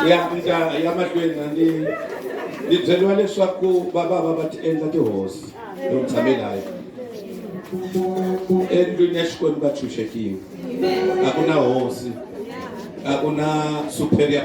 ya mahlweni ni byeriwa leswaku baba va ti endla tihosi loku tshamelayo endlwini ya Xikwembu va tshunxekile. A ku na hosi, a ku na superior.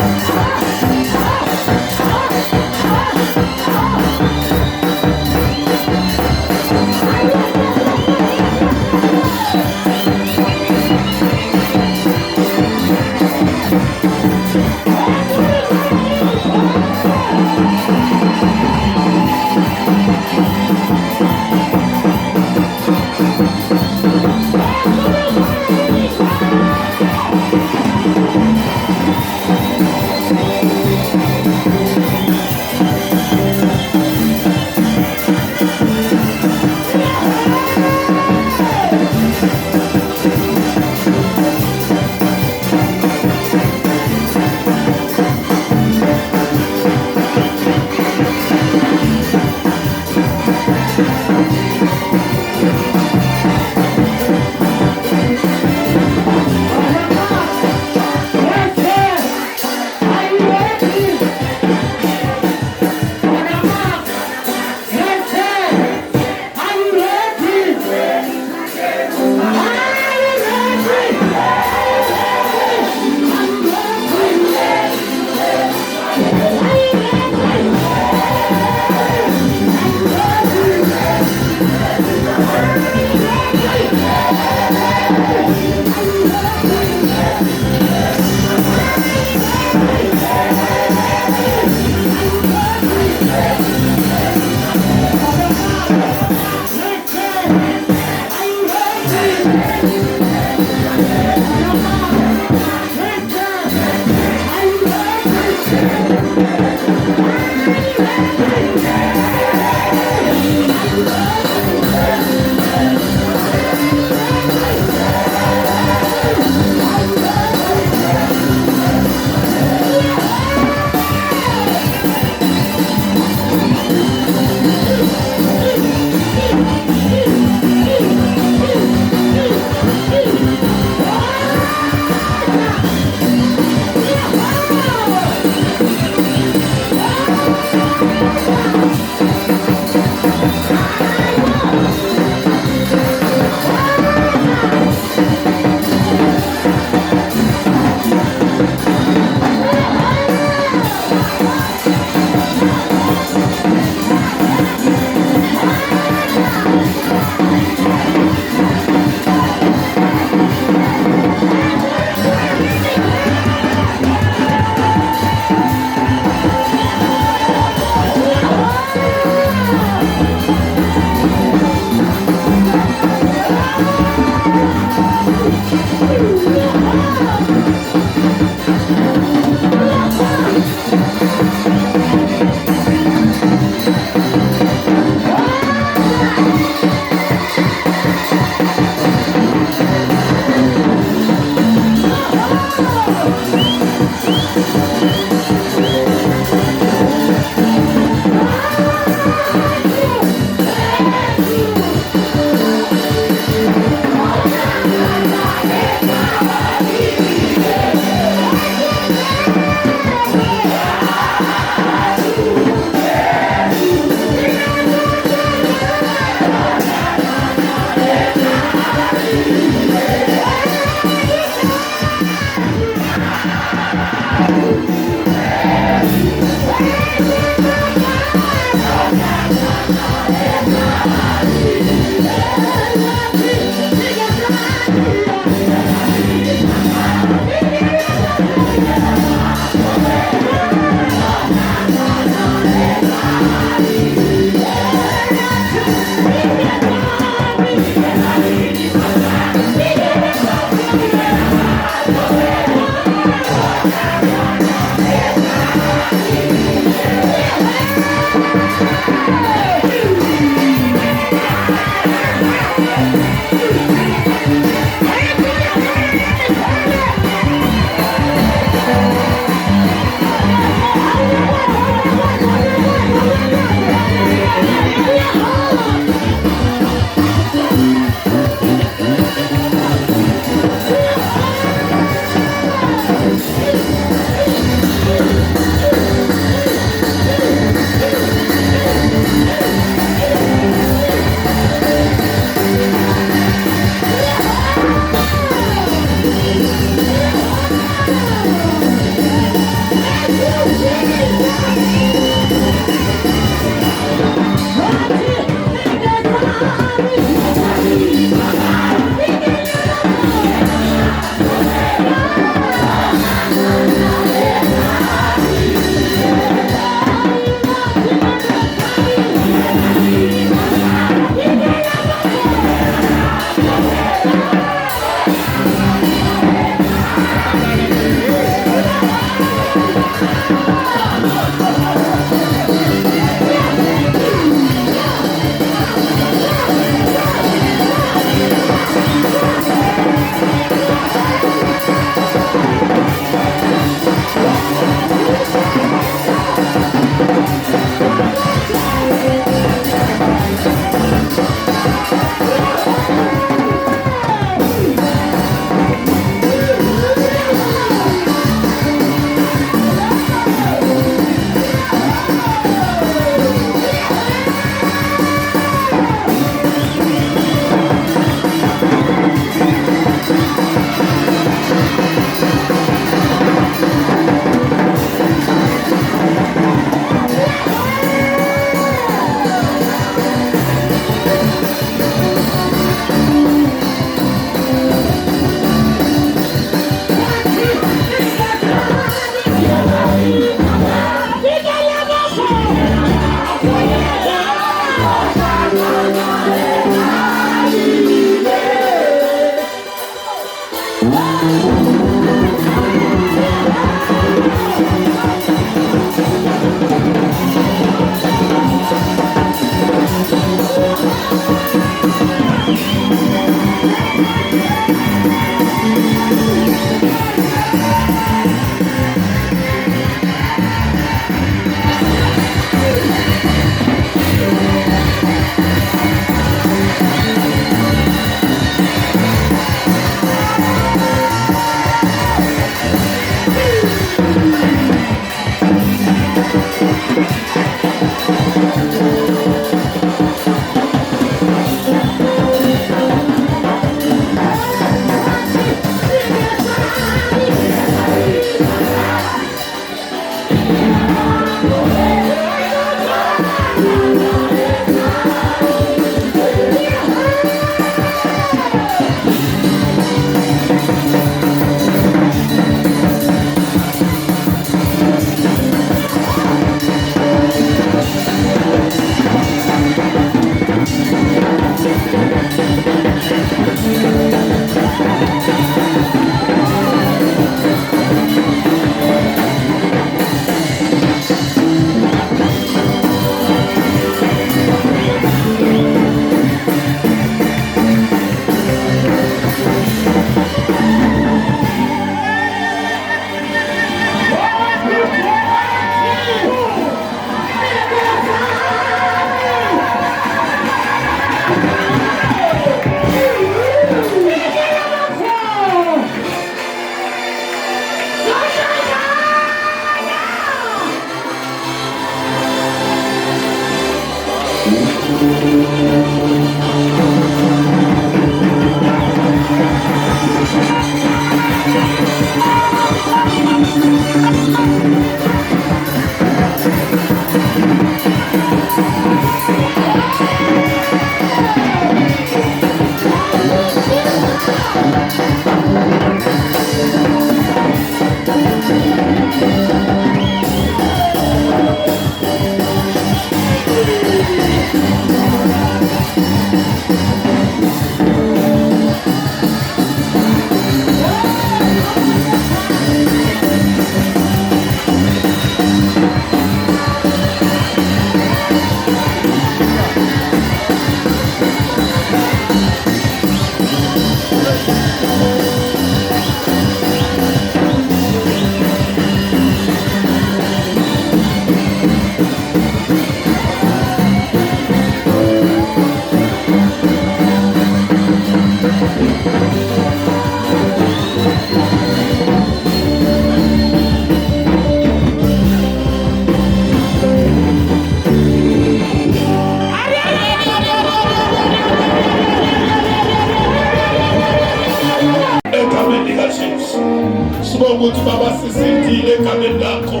ukuthi Baba sisindile egameni lakho,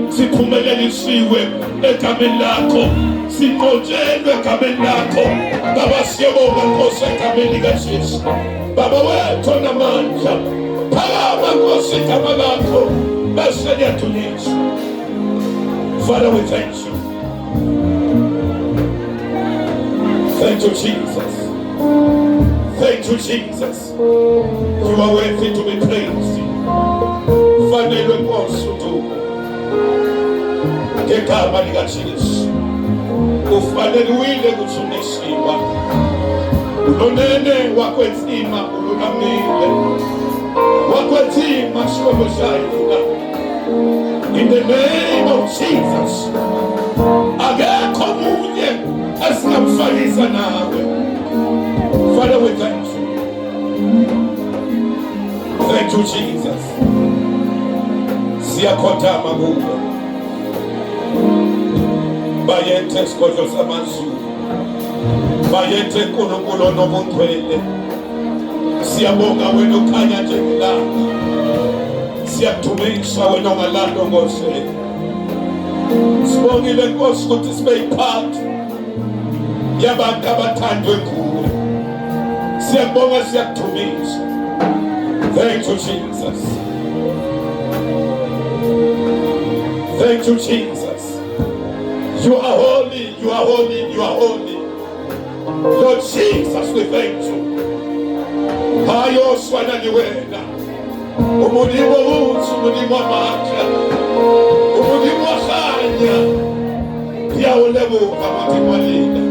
siphumelelisiwe egameni lakho, siqotshelwe egameni lakho. Baba siyabonga Nkosi egameni likaJesu. Baba wethu onamandla, phakama Nkosi igama lakho bese liyadunyiswa. Father, we thank you. Thank you, Jesus. Thank you, Jesus. You are worthy to be praised. Fanele Nkosi udumo ngegama likaJesu. Ufanelekile ukuthi unesiwa. Unonene wakwenzima ulunamile, wakwenzima sikomosayina. In the name of Jesus, akekho munye esingamfanisa nawe. Father, we thank you. Thank you, Jesus. Siyakhothama kuwe. Bayethe sigodlo samazulu. Bayethe uNkulunkulu onobungcwele. Siyabonga wena ukhanya njengelanga. Siyakudumisa wena ongalando Nkosi. Sibongile Nkosi ukuthi sibe yiphathi yabantu abathandwe kuwe. Siyabonga, siyakudumisa. Thank you, Jesus. Thank you, Jesus. You are holy, you are holy, you are holy. Lord Jesus, we thank you. Hayo swana ni wena. Umulimo uthi, umulimo amandla. Umulimo wakhanya. Ngiyawulebuka umulimo lina.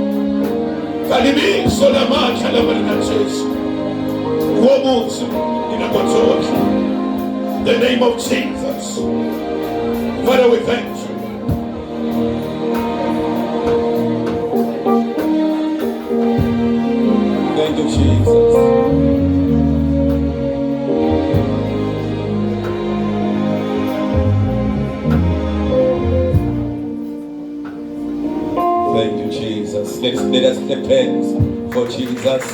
Kalibiso lamandla likaJesu. Womuthi inakonzonke. The name of Jesus. Father, we thank you. Thank you, Jesus. Thank you, Jesus. Let us clap hands for Jesus.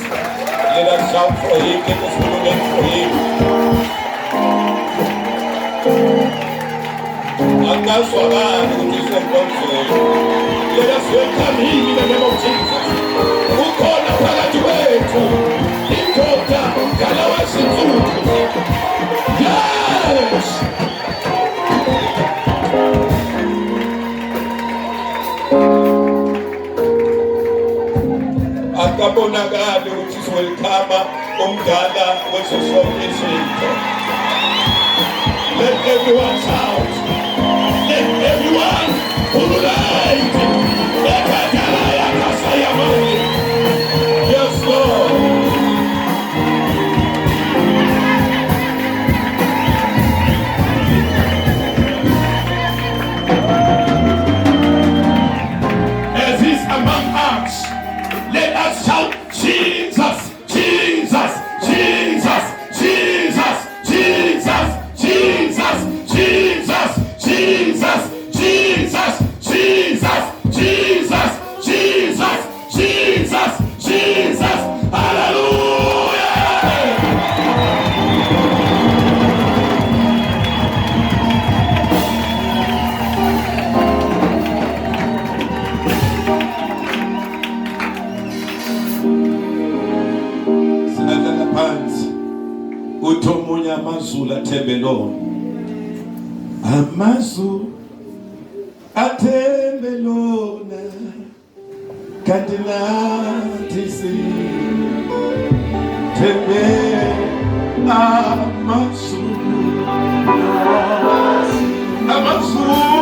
Let us shout for him. Let us monument for him. Let us welcome him in the name of Jesus. Ukhona phakathi kwethu indoda ngalawazinsuku. Yes! Akabonakali ukuthi welcome umdala wesosonke izinto. Let everyone shout. Let everyone ululeke. Ekadala kasayamani. Yes, Lord. As he's among us, let us shout Jesus, Jesus, Jesus, Jesus, Jesus, Jesus, Jesus, Jesus, Jesus, Jesus. amazulu athembelona, amazulu athembelona, kanti nathi sithembe amazulu, amazulu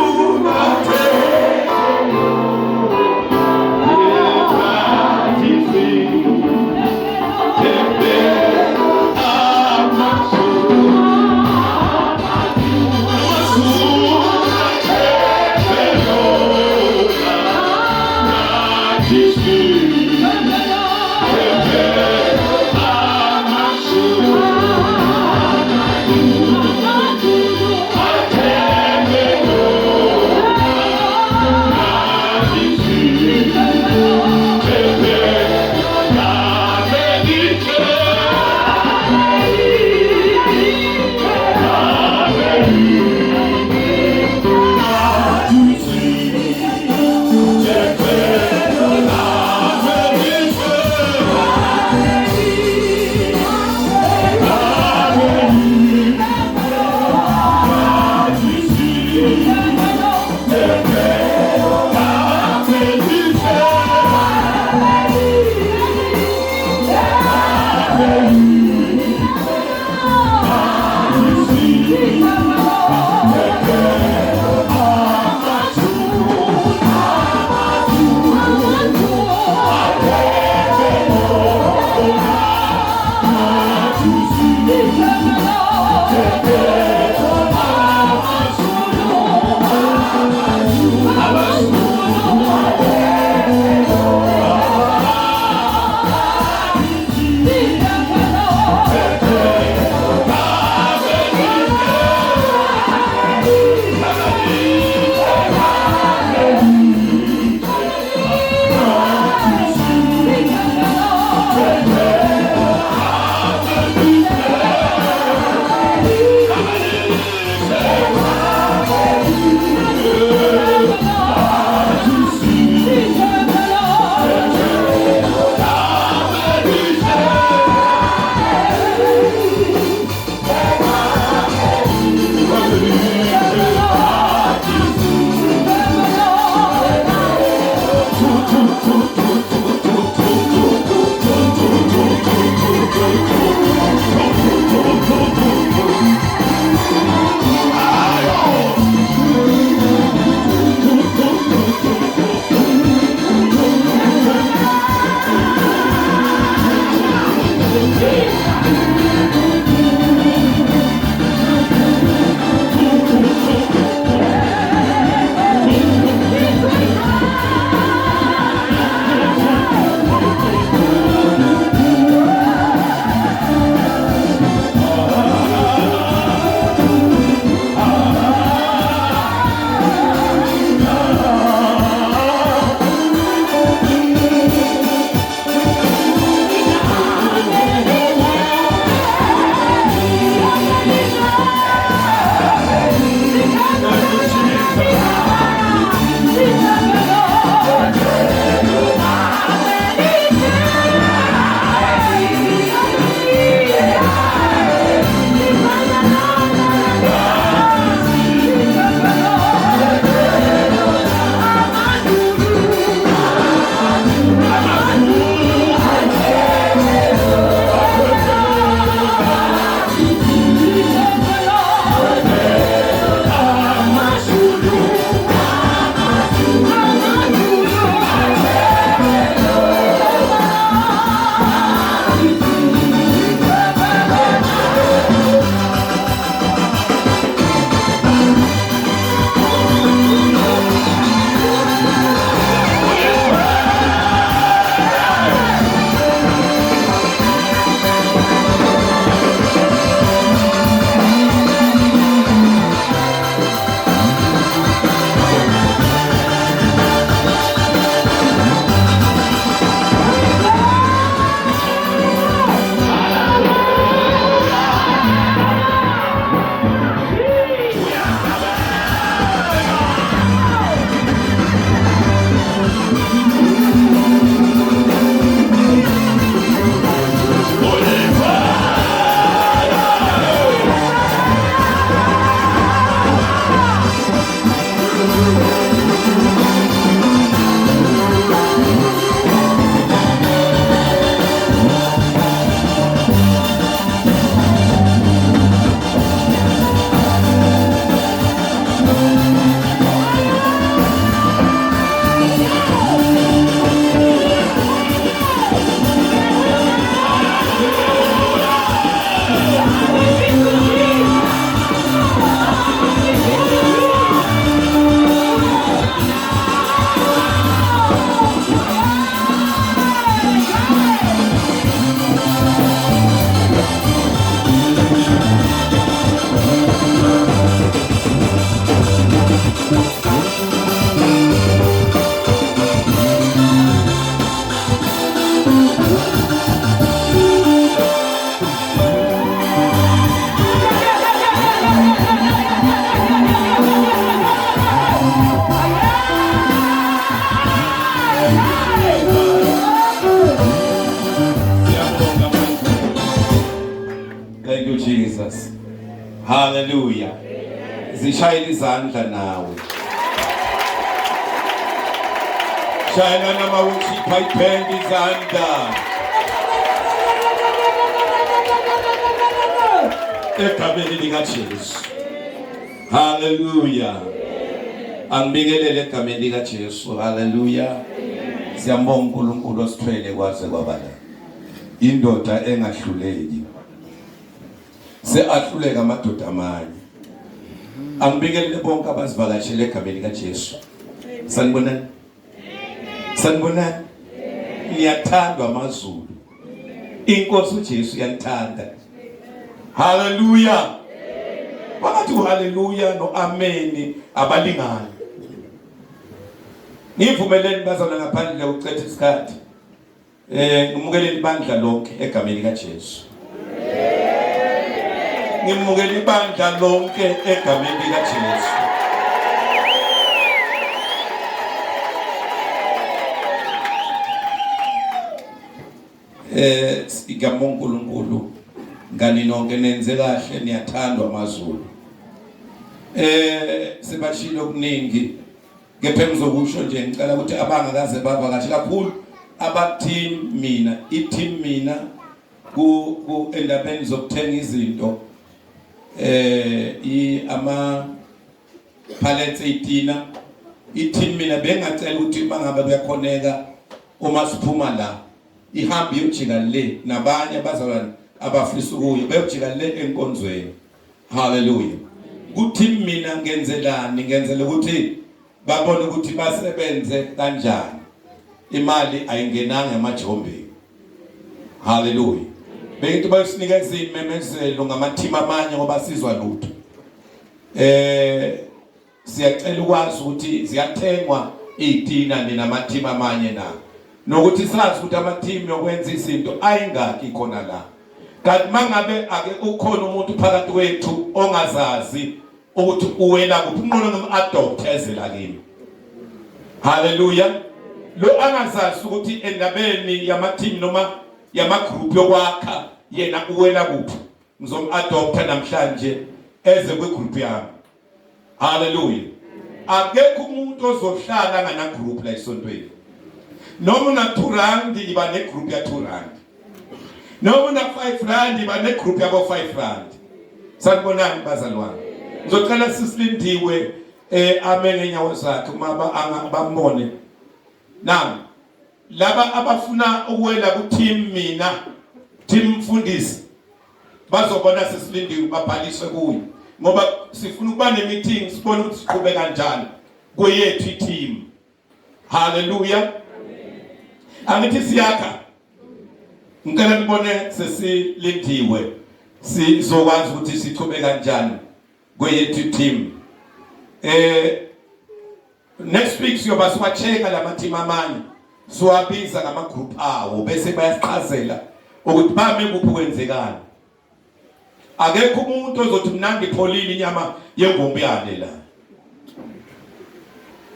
Jesus. Hallelujah. Zishayela izandla nawe. Shayela nama worship iphendi izandla. Egameni likaJesu. Hallelujah. Angibingelele egameni likaJesu. Hallelujah. Siyambonga uNkulunkulu osithwele kwaze kwabala. Indoda engahluleki. Seahluleka amadoda amanye. Angibingelele bonke abazivakashele egameni likaJesu. Sanibonani? Sanibonani? Ngiyathandwa amazulu. Inkosi uJesu uyanithanda. Hallelujah. Phakathi hallelujah no amen abalingani. Nivumeleni bazana ngaphandle ukucetha isikhathi. Ngimukele ibandla lonke egameni likaJesu. Ngimukele ibandla lonke egameni likaJesu. Ngiyabonga uNkulunkulu ngani nonke nenze kahle niyathandwa amazulu. Sebashilo okuningi kepha ngizokusho nje ngicela ukuthi abangakaze bavakashe kakhulu abateam mina i-team mina ku endabeni zokuthenga izinto ama pallets 18 i-team mina bengacela ukuthi mangabe kuyakhoneka uma siphuma la ihambe iyojika le nabanye abazalwane abafisa ukuyo beyojika le enkonzweni. Hallelujah. Kuthi mina ngenzelani ngenzele ukuthi babone ukuthi basebenze kanjani. Imali ayingenanga emajombeni. Hallelujah. Bengithi bayisinikeza imemezelo ngamateam amanye ngoba sizwa lutho. Siyacela ukwazi ukuthi ziyathengwa izitina namateam amanye na. Nokuthi sazi ukuthi amateam yokwenza izinto ayingaki khona la. Kanti mangabe ake ukhona umuntu phakathi kwethu ongazazi ukuthi uwela kuphi unqono ngam-adopt ezela kimi. Hallelujah. Lo angazazi ukuthi endabeni yamateam noma yamagroup yokwakha yena uwela kuphi ngizom-adopta namhlanje eze kwegroup yami. Hallelujah. Akekho umuntu ozohlala ngana group la esontweni. Noma una 2 rand iba ne group ya 2 rand. Noma una 5 rand iba ne group ya 5 rand. Sanibonani bazalwane. Ngizocela sisilindiwe amele nyawo zakhe uma bambone. Now laba abafuna ukuwela ku team mina team mfundisi bazobona sisilindiwe babhaliswe kuyo ngoba sifuna ukuba ne meeting sibone ukuthi siqhube kanjani kweyethu i-team. Hallelujah. Angithi siyakha ngicela nibone sesilindiwe sizokwazi ukuthi siqhube kanjani kweyethu team. Next week siyoba siwacheka lama team amanye siwabiza ngama group awo bese bayaqhazela ukuthi bame kuphi kwenzekani. Akekho umuntu ozothi mina ngipholile inyama yengombe yale la.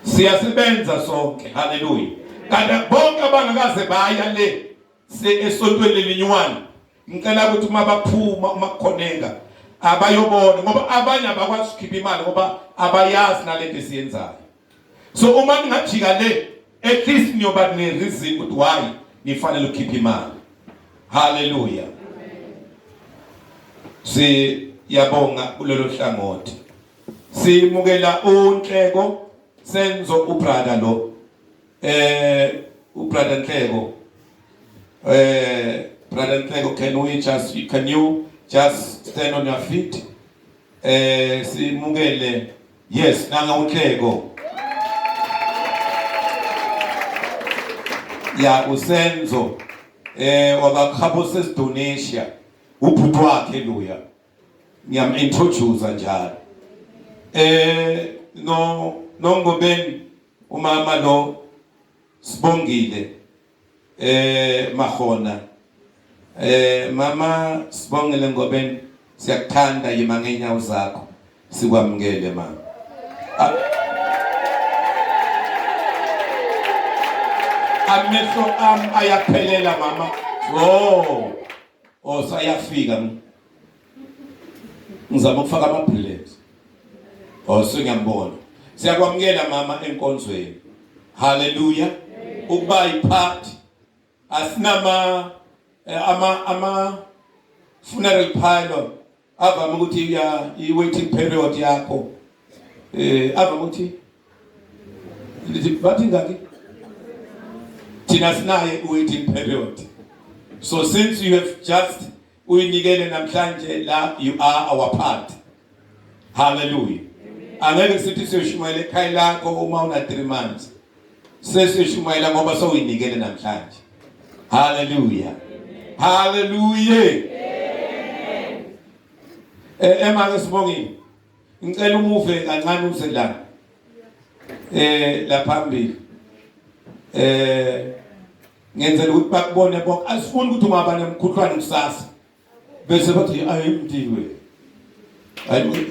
Siyasebenza sonke. Hallelujah. Kanti bonke abangakaze baya le esontweni lelinywana ngicela ukuthi uma baphuma uma kukhoneka abayobona ngoba abanye abakwazi ukukhipha imali ngoba abayazi nalento esiyenzayo. So uma ngajika le at least niyoba ne reason ukuthi why nifanele ukukhipha imali. Hallelujah. Siyabonga kulelo hlangothi. Simukela uNhleko Senzo ubrother lo ubrother Nhleko brother Nhleko, can you just stand on your feet? Simukele yes nanga uNhleko ya uSenzo wabakhapo seSindonesia ubhuti wakhe luya ngiyam-introduce njalo Ngobeni umama lo Sibongile Mahona mama Sibongile Ngobeni siyakuthanda yima ngenyawo zakho sikwamukele mama. Amehlo ayaphelela mama. Oh sayafika ngizama ukufaka ama-brilliant. Ngiyambona. Siyakwamukela mama enkonzweni. Hallelujah. Ukuba ipart asinama ama funeral pile avama ukuthi i waiting period yakho avama ukuthi bathi ngaki thina sinaye waiting period. So since you have just uyinikele namhlanje la, you are our part. Hallelujah. Angeke sithi siyoshumayela ekhaya lakho uma una 3 months. Sesiyoshumayela ngoba sowuyinikele namhlanje. Hallelujah. Hallelujah. Emake sibongile. Ngicela umuve kancane uze la. La phambili. Ngenzela ukuthi bakubone bonke. Asifuni ukuthi ungaba nemkhuhlwane kusasa. Bese bathi ayimdiwe. Hayi.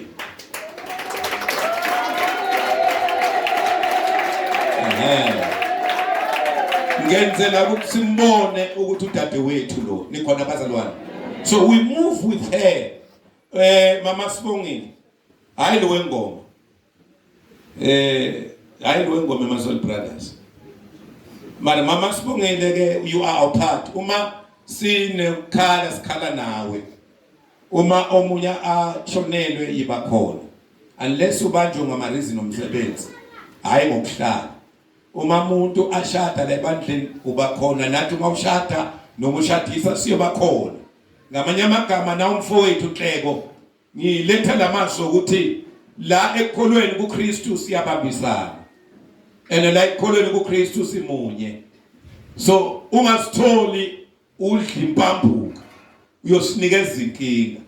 Ngenzela ukuthi simbone ukuthi udadewethu lo nikhona bazalwane. So we move with her. Mama Sibongile. Hayi lo wengoma. Hayi lo wengoma Mazol Brothers. Mama Sibongile ke you are our part. Uma sinekhala sikhala nawe. Uma omunya ashonelwe yiba khona. Unless ubanjwe ngama reason omsebenzi. Hayi ngokuhlala. Uma umuntu ashada la ebandleni uba khona, nathi uma ushada noma ushadisa siyoba khona. Ngamanye amagama na umfowethu Nhleko ngiletha lamazwi ukuthi la ekholweni kuKristu siyabambisana. La ekholweni kuKristu simunye. So ungasitholi udla impambuka uyosinikeza inkinga.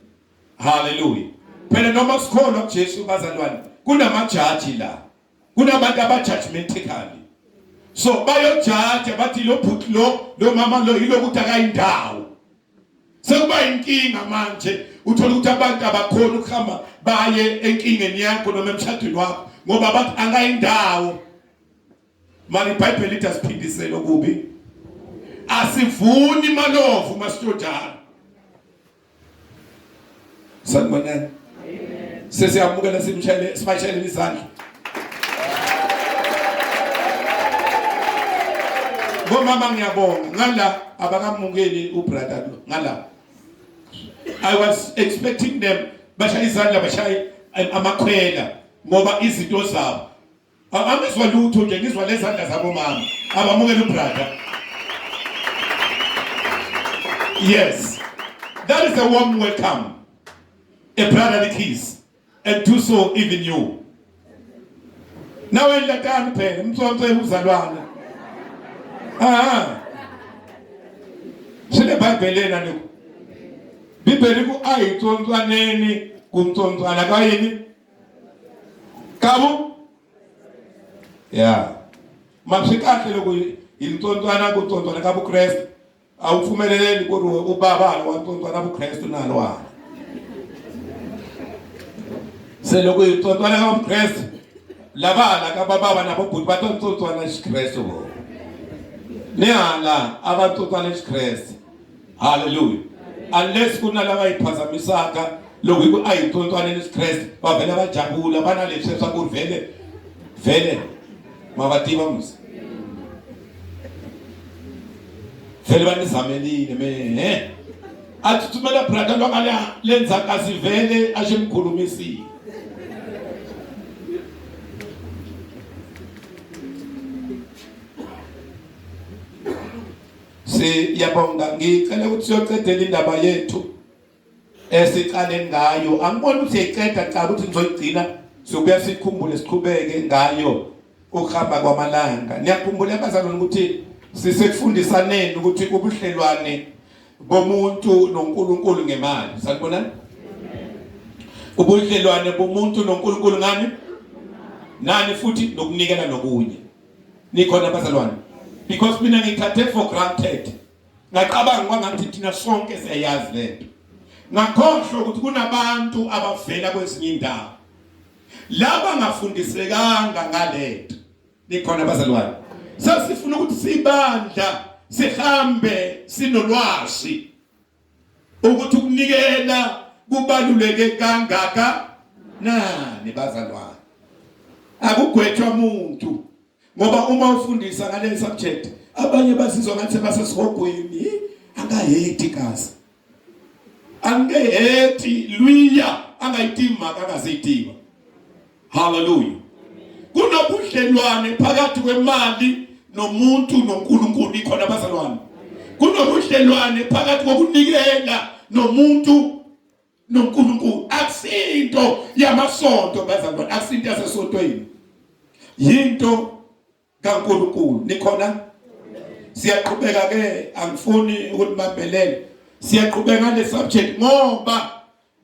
Hallelujah. Phela noma sikholwa kuJesu bazalwane kunamajaji la. Kunabantu abajudgmental. So bayojaja bathi lo bhuti lo mama lo yilokuthi akayindawo. Sekuba inkinga manje uthola ukuthi abantu abakhona ukuhamba baye enkingeni yakho noma emshadweni wakho ngoba bathi angayindawo. Mali iBhayibheli lithi asiphindisele okubi. Asivuni malovu masitojana. Sanibonani. Amen. Sesiyamukela simshayele sibashayele izandla. Mama ngiyabonga ngala abakamukeli ubrother lo ngala. I was expecting them bashaya izandla bashaya amakhwela ngoba izinto zabo angizwa lutho nje ngizwa lezandla zabo mama abamukela ubrother. Yes, that is a warm welcome, a brotherly kiss, and do so even you. Now when the time phela mtsonto uzalwana. Sile Bible na ni Bibeli ku ayitsontswaneni kuntsontswana kayini kabu yeah mapsikahle lokho intsontswana kuntsontswana kabu Christ awufumeleleni kodwa ubaba lo wantsontswana bu Christ nalo wa selokho intsontswana kabu Christ labala kababa nabo bhuti batontsontswana Christ bo Neala abathothana eChrist. Hallelujah. Unless kunalaba iphazamisaka lokho ayithothana eChrist bavela bajabula banalesi sakuvele vele mabatiba musa. Vele banizamelile me athi thumela brother lokala lenza kasivele ashemkhulumisile. Siyabonga ngicela ukuthi siyocedela indaba yethu esiqale ngayo. Angiboni ukuthi eqeda cha ukuthi ngizoyigcina sokuya sikhumbule siqhubeke ngayo ukuhamba kwamalanga. Niyakhumbula abazalwane ukuthi sisekufundisaneni ukuthi ubudlelwane bomuntu noNkulunkulu ngemali. Sanibona? Ubudlelwane bomuntu noNkulunkulu ngani? Nani futhi nokunikela nokunye. Nikhona abazalwane? Because mina ngithathe for granted. Ngaqabanga kwangathi thina sonke siyayazi lento. Ngakhohlwa ukuthi kunabantu abavela kwezinye indawo. Laba ngafundisekanga ngalento. Nikhona abazalwane. Sasifuna ukuthi sibandla sihambe sinolwazi ukuthi ukunikela kubaluleke kangaka nani bazalwane. Akugwetshwa umuntu ngoba uma ufundisa ngale subject abanye basizwa ngathi basesihogweni angayeti kazi. Angeheti luya angayitima akaziyitima. Hallelujah. Kunobudlelwane phakathi kwemali nomuntu noNkulunkulu ikhona bazalwane. Kunobudlelwane phakathi kokunikela nomuntu noNkulunkulu. Akusinto yamasonto bazalwane, akusinto yasesontweni. Yinto kaNkulunkulu. Nikhona? Siyaqhubeka ke, angifuni ukunibambelela. Siyaqhubeka ngale subject ngoba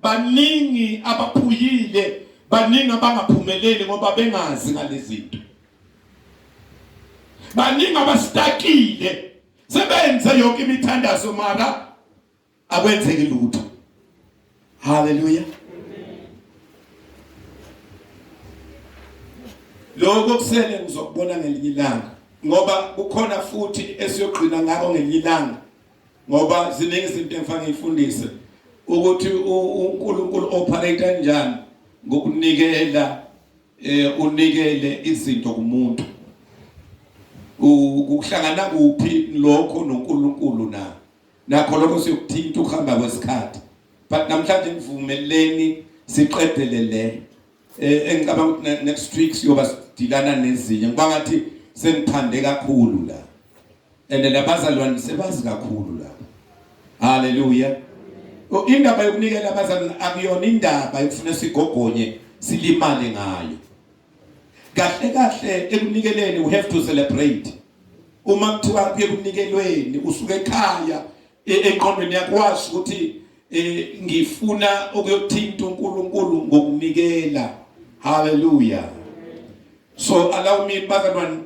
baningi abaphuyile, baningi abangaphumeleli ngoba bengazi ngalezi zinto. Baningi abastakile, sebenza yonke imithandazo mara akwenzeki lutho. Hallelujah. Lokho kusele ngizokubona ngelinye ilanga ngoba kukhona futhi esiyogqina ngako ngelinye ilanga ngoba ziningi izinto engifana ngifundise ukuthi uNkulunkulu operate kanjani ngokunikela unikele izinto kumuntu. Ukuhlangana kuphi lokho noNkulunkulu na nakho lokho siyokuthinta ukuhamba kwesikhathi. But namhlanje ngivumeleni siqedelele engicabanga next week siyoba sidilana nezinye ngoba ngathi sengithande kakhulu la and labazalwane sebazi kakhulu la. Hallelujah. Indaba yokunikela abazalwane akuyona indaba yokufuna sigogonye silimale ngayo. Kahle kahle ekunikeleni we have to celebrate. Uma kuthiwa kuye kunikelweni usuke ekhaya eqondweni yakwazi ukuthi ngifuna ukuyothinta uNkulunkulu ngokunikela. Hallelujah. So allow me bazalwane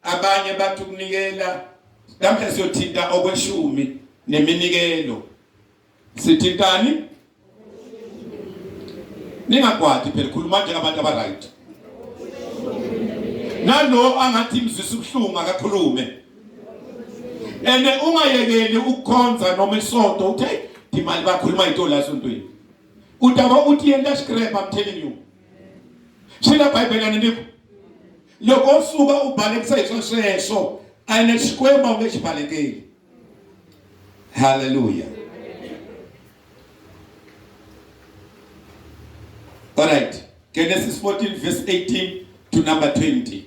abanye bathi ukunikela namhla siyothinta okweshumi neminikelo. Sithintani? Ningakwadi phela khuluma nje ngabantu abaright. Nalo angathi imizwisa ubuhlungu akakhulume. Ene ungayekeli ukukhonza noma isonto uthi imali bakhuluma into la esontweni. Udaba uthi yenda scrap, I'm telling you. Shila Bible yanendiko. Loko suka ubhale kuseyiso seso ayinesikwema ungeshibhalekeli. Hallelujah. All right. Genesis 14 verse 18 to number 20.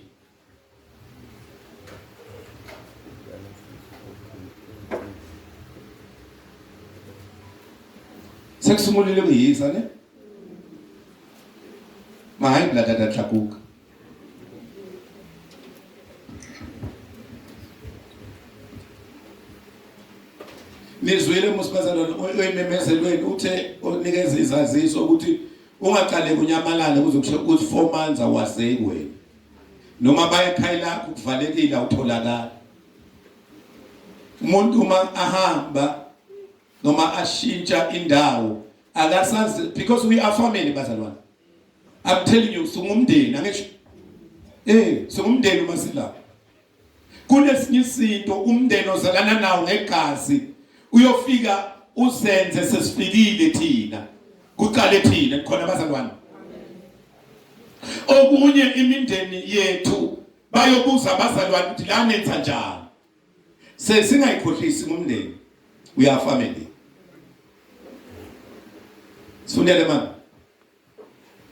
Sekusungulile kuyisa ne? Mahayi bladada tlakuka. Nizwile musibazalwane oyimemezelweni uthe onikeza izaziso ukuthi ungaqale kunyamalala kuze kuthi 4 months awazekwe. Noma baye ekhaya lakho kuvalekile awutholakala. Umuntu uma ahamba noma ashintsha indawo akasazi because we are family bazalwane. I'm telling you singumndeni angisho. Singumndeni masila. Kunesinye izinto umndeni ozalana nawo ngegazi uyofika usenze sesifikile thina. Kuqale thina khona bazalwane. Okunye imindeni yethu bayobuza abazalwane ukuthi la nenza njani. Singayikhohlisi ngumndeni. We are family. Sifundele man.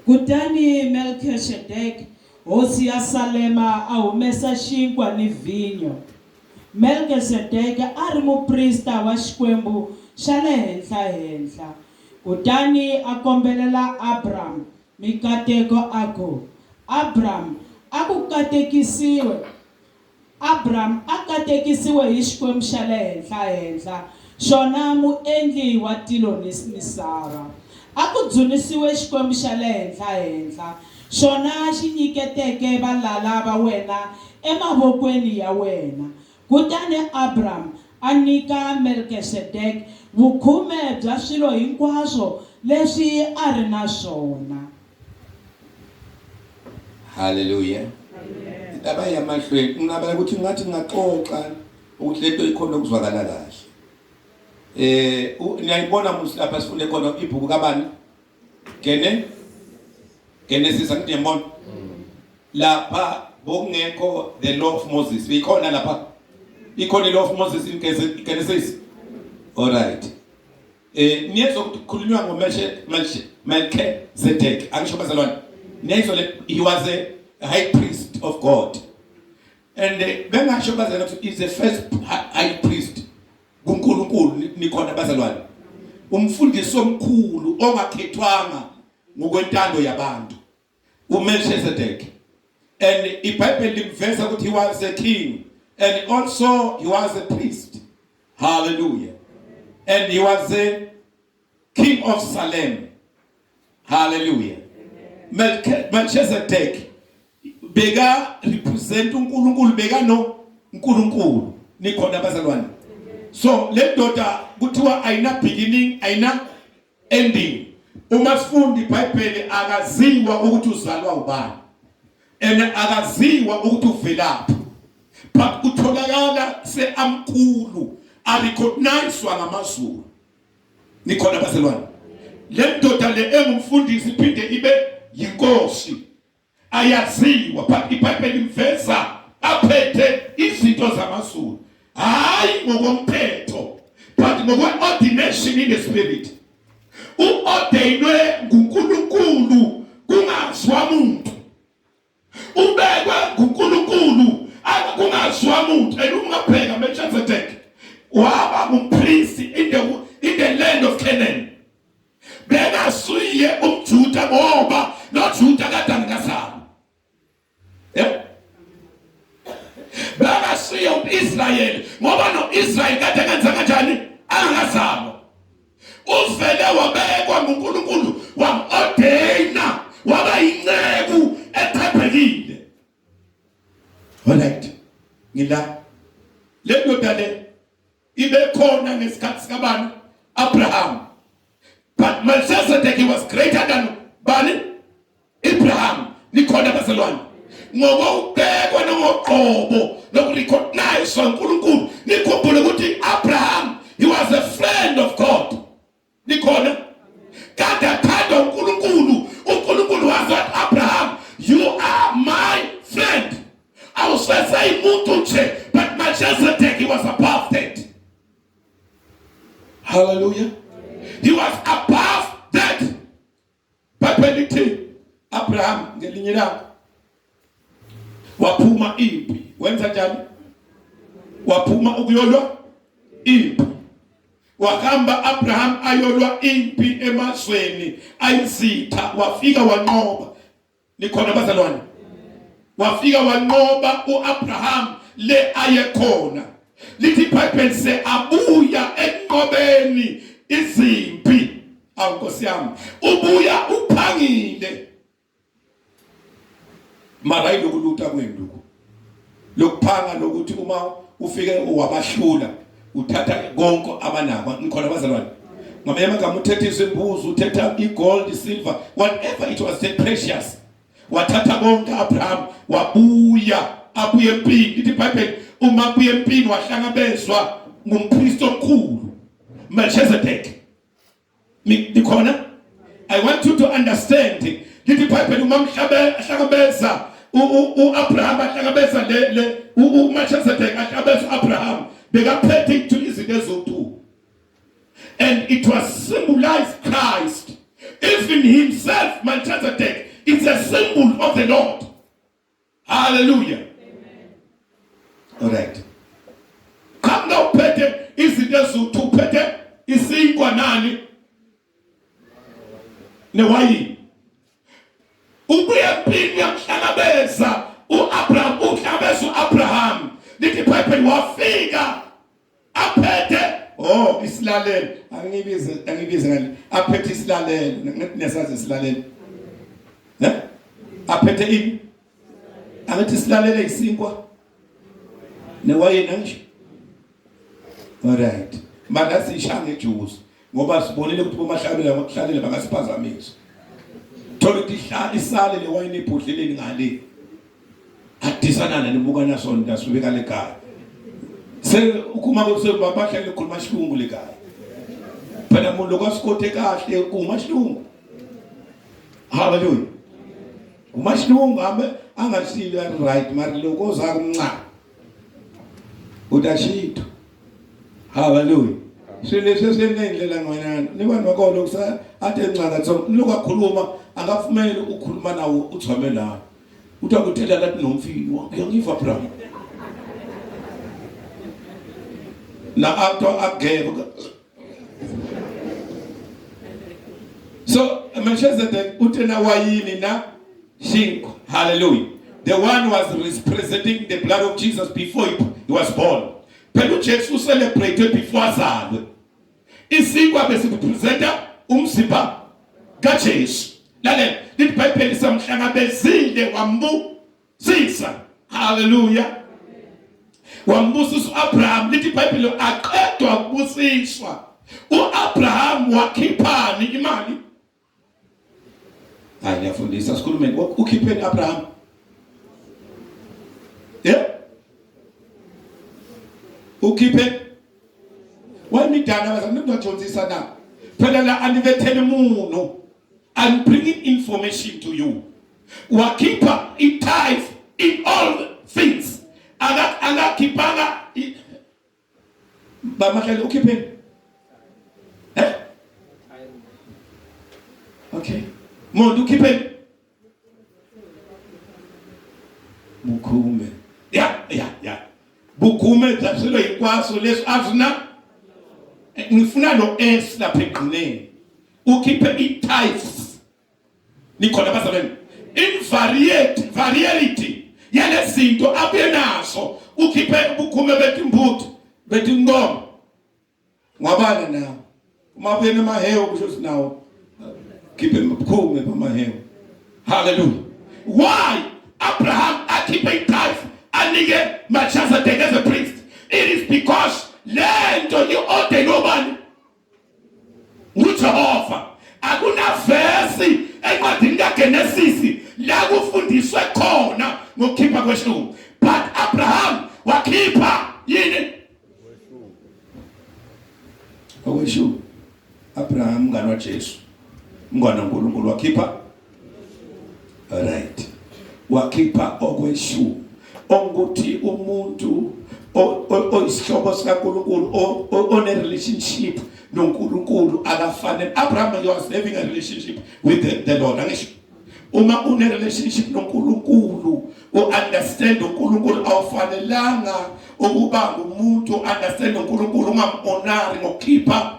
Kutani Melchizedek hosi ya Salema ahumesa xinkwa ni vinyo. Melchizedek ari muprista wa Xikwembu xa le henhla. Kutani akombelela Abraham mikateko ako. Abraham akatekisiwe hi Xikwembu xa le henhla. Xona muendli wa tilo ni misava. Akudzunisiwe Xikwembu xa le henhla. Xona xi nyiketeke valala va wena emavokweni ya wena. Kutani Abraham a nyika Melchizedek vukhume bya swilo hinkwaswo leswi a ri na swona. Hallelujah. Indaba yamahlweni ngingabala ukuthi ngathi ngaxoxa ukuthi lento ikhona ukuzwakala kahle. Niyayibona musi lapha sifunde khona ibhuku kabani? Genesis angiyibona. Lapha bokungekho the law of Moses. Ikhona lapha. Ikhona law of Moses in Genesis. All right. Niyezo kukhulunywa Melchizedek. Angisho bazalwane. Niyezo he was a high priest of God. And bengasho bazalwane is the first high priest. kuNkulunkulu nikhona bazalwane. Umfundisi omkhulu ongakhethwanga ngokwentando yabantu. uMelchizedek. And iBhayibheli limveza ukuthi he was a king and also he was a priest. Hallelujah. And he was a king of Salem. Hallelujah. Melchizedek bega represent uNkulunkulu, bega no uNkulunkulu nikhona bazalwane. So le ndoda kuthiwa ayina beginning ayina ending. Uma sifundi iBhayibheli akaziwa ukuthi uzalwa ubani. And akaziwa ukuthi uvelaphi. But utholakala seamkhulu, arecognizewa ngamazulu. Nikhona bazalwane. Le ndoda le engumfundisi iphinde ibe yinkosi. Ayaziwa, but iBhayibheli imveza aphethe izinto zamazulu. Hayi ngokomthetho, but ngokwe-ordination in the spirit. U-ordainwe nguNkulunkulu kungaziwa muntu. Ubekwe nguNkulunkulu kungaziwa muntu. And ungabheka Melchizedek waba ngumpriest in the land of Canaan. Bengasuye umJuda ngoba noJuda kade angazalwa. Bengasuye umIsrael ngoba noIsrael kade engenza kanjani angazalwa. Uvele wabekwa nguNkulunkulu wam-ordaina waba yinceku eqhebhekile. Alright. Ngila le ndoda le ibe khona ngesikhathi sikabani? Abraham. But Melchizedek, he was greater than bani? Abraham. Nikhona bazalwane. Ngokubekwa nangoqobo nokurecognize uNkulunkulu. Nikhumbule ukuthi Abraham, he was a friend of God. Nikhona. Kade athanda uNkulunkulu. uNkulunkulu was what? Abraham, you are my friend. I was saying umuntu nje, but Melchizedek, he was above that. Hallelujah. He was above that. Bibelithi Abraham ngelinye ilanga waphuma impi. Wenza njani? Waphuma ukuyolwa impi. Wahamba Abraham ayolwa impi emazweni ayisitha, wafika wanqoba. Nikhona bazalwane? Wafika wanqoba uAbraham le ayekhona. Lithi iBhayibheli se abuya enqobeni izimpi. Awunkosi yami, ubuya uphangile. Mara ilokulutha kwenduku lokuphanga lokuthi uma ufike wabahlula uthatha konke abanabo. Nikhona bazalwane? Ngamanye amagama uthethe imbuzi, uthetha igold, silver, whatever it was precious. Wathatha konke Abraham wabuya abuye empini. Lithi iBhayibheli uma abuye empini wahlangabezwa ngumpriest omkhulu Melchizedek. Nikhona? I want you to understand. Lithi iBhayibheli uma mhlangabeza uAbraham ahlangabeza le uMelchizedek ahlangabeza uAbraham bekaphethe into izinto ezo2. And it was symbolized Christ. Even himself, Melchizedek, is a symbol of the Lord. Hallelujah. Amen. All right. Come now, pete izinto ezo2, pete isinkwa nani newayini. Ubuye empini yamhlangabeza uAbraham, uhlangabeza uAbraham. Lithi iBhayibheli wafika aphethe isilalelo. Angibize ngani aphethe isilalelo. Nesazi isilalelo. Aphethe ini? Angithi isilalelo isinkwa newayini nje. Alright. Manje sishanga eJuzi ngoba sibonile ukuthi bomahlabela bangasiphazamisa. Thola ukuthi isale lewayini ebhodleleni ngale. Adisanana nebukana sonda sibeka lekhaya. Se ukuma kusebabahlale ukukhuluma isihlungu lekhaya. phela umuntu lokwasikothe kahle kumashilungu. Hallelujah. Umashilungu angasile right mari lokho zakumncane. Udashito. Hallelujah. Silese senendlela ngwanana. Nibantu bakho lokusa athe encaka so lokakhuluma angafumele ukukhuluma nawo uthwame la. Uthi akuthela lathi nomfilo ngiyangiva bra. Na after agave. So Melchizedek utena wayini na shinko. Hallelujah. The one was representing the blood of Jesus before he was born. Pelu Jesus celebrated before azalwe. Isikwa besipresenta umzimba kaJesu. Lalela, lithi iBhayibheli samhlangabezile wambusisa. Hallelujah. Wambusisa uAbraham, lithi iBhayibheli aqedwa ukubusiswa. uAbraham wakhiphani imali? Hayi ngiyafundisa sikhulumeni ukhipheni Abraham. Yeah? Ukhipheni wayimidana bazanimngajonzisa na. Phela la anivethele muno. I'm bringing information to you. Wakhipha i-tithe in all things. Akakhipanga bamahlale ukhipheni. Okay. Muntu ukhipheni. Bukhume. Yeah. Bukhume zasilo ikwaso lesazina. Ngifuna lo S lapha eqineni. Ukhiphe i-tithes. Nikhona bazalwane. In variety. Yale zinto abuye nazo. Ukhiphe bukhume bethi mbutho, bethi ngoma. Ngwabana nawo. Uma buye nemahewu kusho sinawo. Khiphe bukhume bamahewu. Hallelujah. Why Abraham akhiphe i-tithe anike Melchizedek as a priest? It is because lento you-ode nobani nguJehova. Akuna verse encwadini kaGenesis la kufundiswe khona ngokukhipha kweshumi. But Abraham wakhipha yini? Okweshumi. Abraham ngani waJesu. Mngwana uNkulunkulu wakhipha. Alright. Wakhipha okweshumi. Onguthi umuntu oyisihlobo sikaNkulunkulu one relationship noNkulunkulu akafanele. Abraham was having a relationship with the Lord. Angisho uma une relationship noNkulunkulu understand uNkulunkulu awufanelanga ukuba umuntu understand uNkulunkulu ungamhonori ngokukhipha.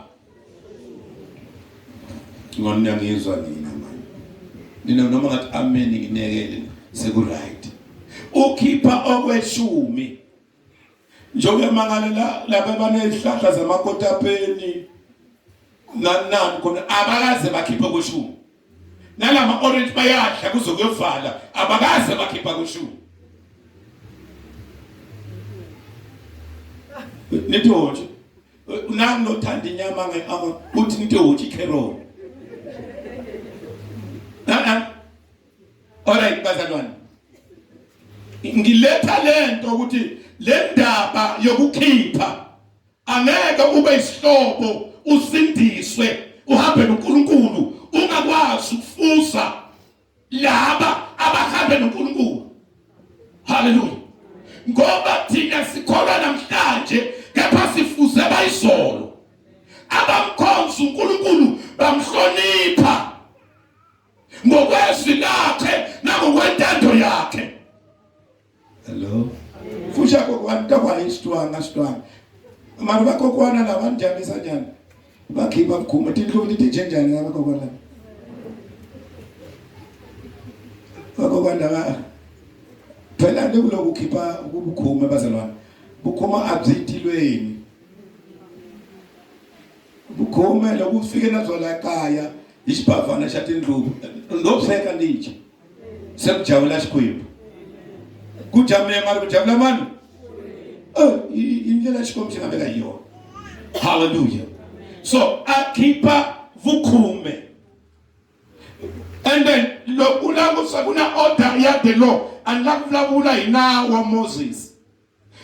Ngona ngizwa nina manje. Nina noma ngathi amen nginekele seku right. Ukhipha okweshumi. Njobe mangalela laba banezihlahla zamakotapeni nani khona abakaze bakhipha okweshumi. Nalama orange bayadla kuzokuyovala abakaze bakhipha okweshumi. Nithoje nami nothanda inyama ngeama uthi nithoje icarrot. Alright bazalwane. Ngiletha lento ukuthi le ndaba yokukhipha angeke ube isihlobo usindiswe uhambe noNkulunkulu ungakwazi ukufuza laba abahambe noNkulunkulu. Hallelujah. Ngoba thina sikholwa namhlanje kepha sifuze bayizolo. Abamkhonza uNkulunkulu bamhlonipha ngokwezwi lakhe nangokwentando yakhe. Hello. Fusha kokwana kwa isitwanga. Mara bakokwana laba njani sanjani. Bakhipha bukhuma tindlu lithi njani ngabakokwana. Bakokwana ba. Phela lokuloku khipha ubukhuma bazalwane. Bukhuma abzithilweni. Bukhuma lokufike nazo la ekhaya isibhavana shatindlu. Ndobseka ndithi. Sekujabula sikhwipha. Kujamela mara kujabula mani. Indlela shikomshe ngabeka yiyo. Hallelujah. So akhipha vukhume. And then lo ulango sakuna order ya the law and lakulavula inawa Moses.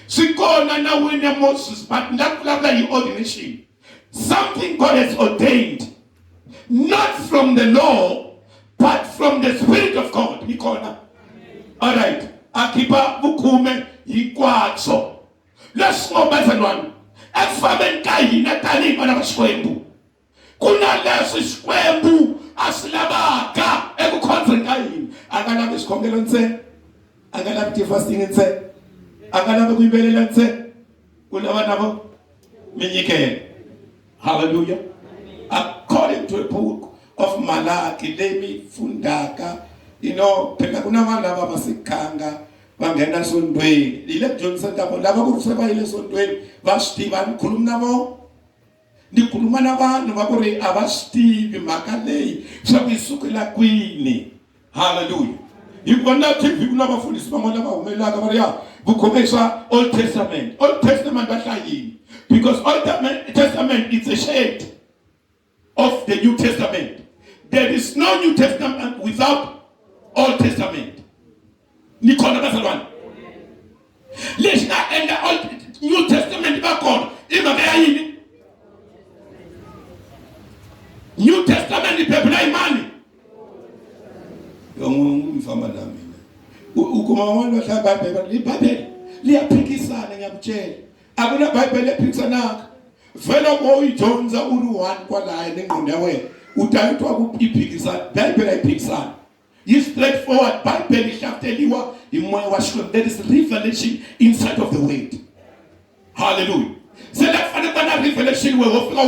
Sikona na wena Moses but lakulavula yi ordination. something God has ordained, not from the law, but from the Spirit of God. Nikona. All right. Akiba bukume yikwatso. Let's go back to one. Ekufameni kayina tani bana basikwembu. Kuna leso sikwembu asilabaka ekuconference kayini. Akalabe sikhongelo nse. Akalabe fasting nse. Akalabe kuyibelela nse. Kulaba nabo minyikele. Hallelujah. According to a book of Malachi, Lemi Fundaka, phela kunabantu abasikhanga bangena sondweni. Ile Johnson kabo laba kuruseba ile sondweni basitiba nikhuluma nabo. Nikhuluma nabantu bakuri abasitibi makaleyi sokuyisukela kwini. Hallelujah. Ikona TV kunabafundisi bamona bahumelaka bariya bukhomesa Old Testament. Old Testament bahlayini. Because Old Testament is a shade of the New Testament. There is no New Testament without Old Testament. Nikona bazalwane. Leshna and the Old New Testament bakhona imake yini? New Testament iphepela imani. Ngifamba la mina. Ukuma abantu bahlaba iBhayibheli liyaphikisana ngiyakutshela. Akuna iBhayibheli ephikisana. Vela ngoyijonza ulu1 kwalaye nengqondo yawe. Utayitwa kuphikisana. iBhayibheli ayiphikisana. Is straightforward. Bible ishafteliwa imoya washilo. There is revelation inside of the word. Hallelujah. Selafana kana revelation we wofika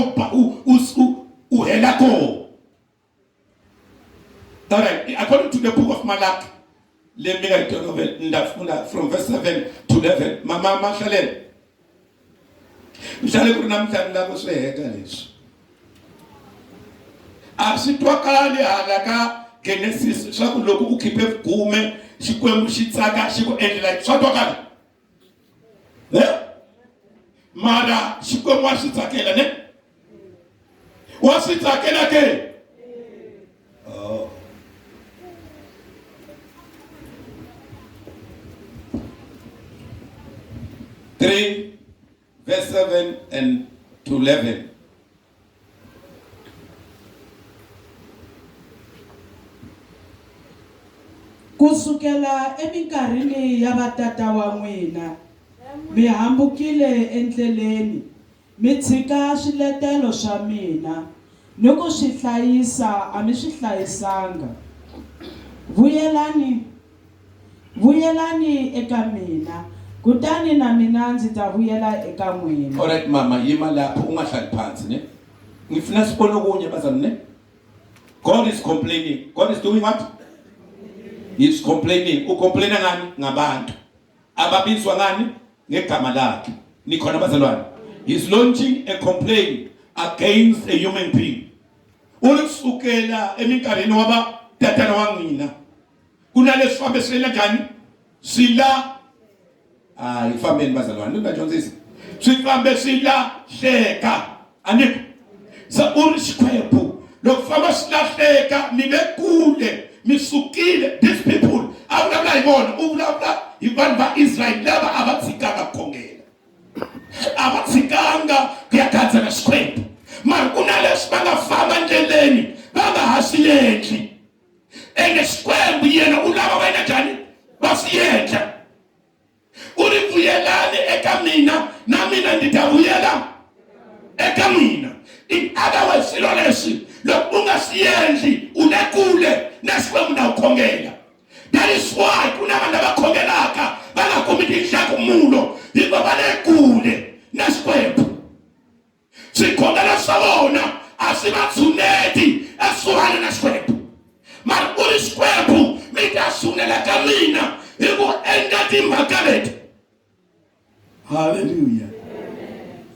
uhela ko. All right. According to the book of Malachi, let me read from verse 7 to 11. Mama Mashalen. Mshale kunamthandla kusweka leso. Asitwakale halaka Genesis swakuloku ukhiphe gume xikwembu xitsaka xi ku endlela swa twakala. Mara xikwembu wa swi tsakela ne? Wa swi tsakela ke? Oh. Three, verse 7 and to 11. Kusukela eminkarhini ya vatata wa n'wina mi hambukile endleleni mi tshika swiletelo swa mina ni ku swi hlayisa a mi swi hlayisanga. Vuyelani eka mina kutani na mina ndzi ta vuyela eka n'wina. All right mama yima lapho ungahlali phansi ne. Ngifuna sibone okunye bazana ne. God is complaining. God is doing what? He's complaining. Ucomplaina ngani? Ngabantu. Ababizwa ngani? Ngegama lakhe. Nikhona bazalwane. He's launching a complaint against a human being. Ulusukela eminkarhini waba tatana wa mina. Kunaleswi fambisela njani? Sila ifambeni bazalwane. Ungajonzisi. Sifambe sila hleka. Andikho. Sa urixikhwephu. Lokufamba silahleka nibe kule. Misukile, these people, awulabula ibona, uwulabula ibantu ba-Israyeli laba abatsikanga kukhongela. Abatsikanga kuyakhanza nesikhwephu. Mara kunalesi bangafamba endleleni, bangahasiyendli. Enesikhwembu yena ulaba wena njani? Basiyendla. Ulivuyelani eka mina, na mina nditavuyela eka mina. In other words, silo lesi, lokhu ungasiyendli, unekule, nesikwembu na ukhongela. That is why kunabantu abakhongelaka bangakomiti inhlakumulo yiko banekule nesikwembu. Sikhongela sabona asibathuneti esihana nesikwembu. Mara ulisikwembu mitasunela kamina yiko engati makalet. Hallelujah.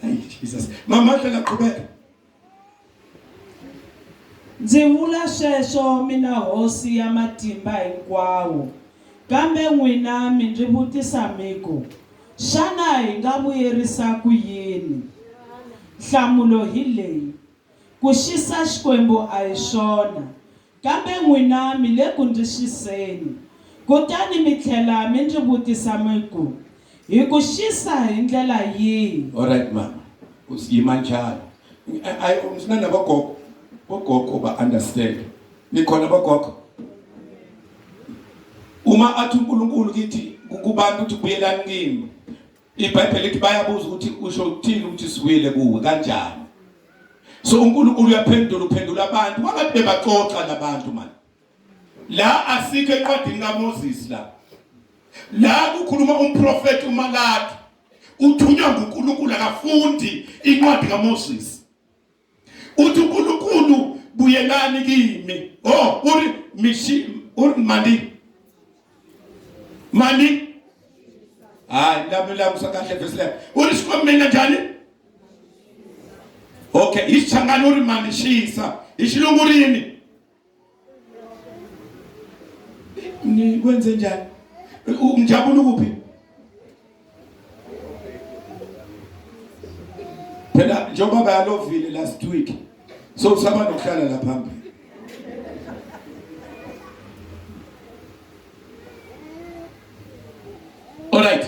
Ay Jesus. Mama hlala qhubeka. Ndzi vula sweswo mina hosi ya matimba hinkwawo. Kambe n'wina mi ndzi vutisa miku. Xana hi nga vuyerisa ku yini? Nhlamulo hi leyi. Ku xisa xikwembu a hi swona. Kambe n'wina mi le ku ndzi xiseni. Kutani mi tlhela mi ndzi vutisa miku. Hi ku xisa hi ndlela yihi? All right mama. Usiyima njalo. umsina nabagogo ogogo ba understand nikhona abagogo uma athi uNkulunkulu kithi kubantu ukuthi buyelani kimi iBhayibheli lithi bayabuza ukuthi usho ukuthini ukuthi siwile kuwe kanjani so uNkulunkulu uphendula abantu wangathi bebaxoxa labantu manje la asikho encwadini kaMoses la kukhuluma umprofeti uMalaki uthunywa nguNkulunkulu akafundi incwadi kaMoses uthi uNkulunkulu buyelani kimi uri mishi uri mani la musakahle verse 11 uri sikomena njani okay isichangana uri mani shisa ishilungurini ni kwenze njani umjabulo kuphi phela njengoba bayalovile last week so usaba nokuhlala la phambili all right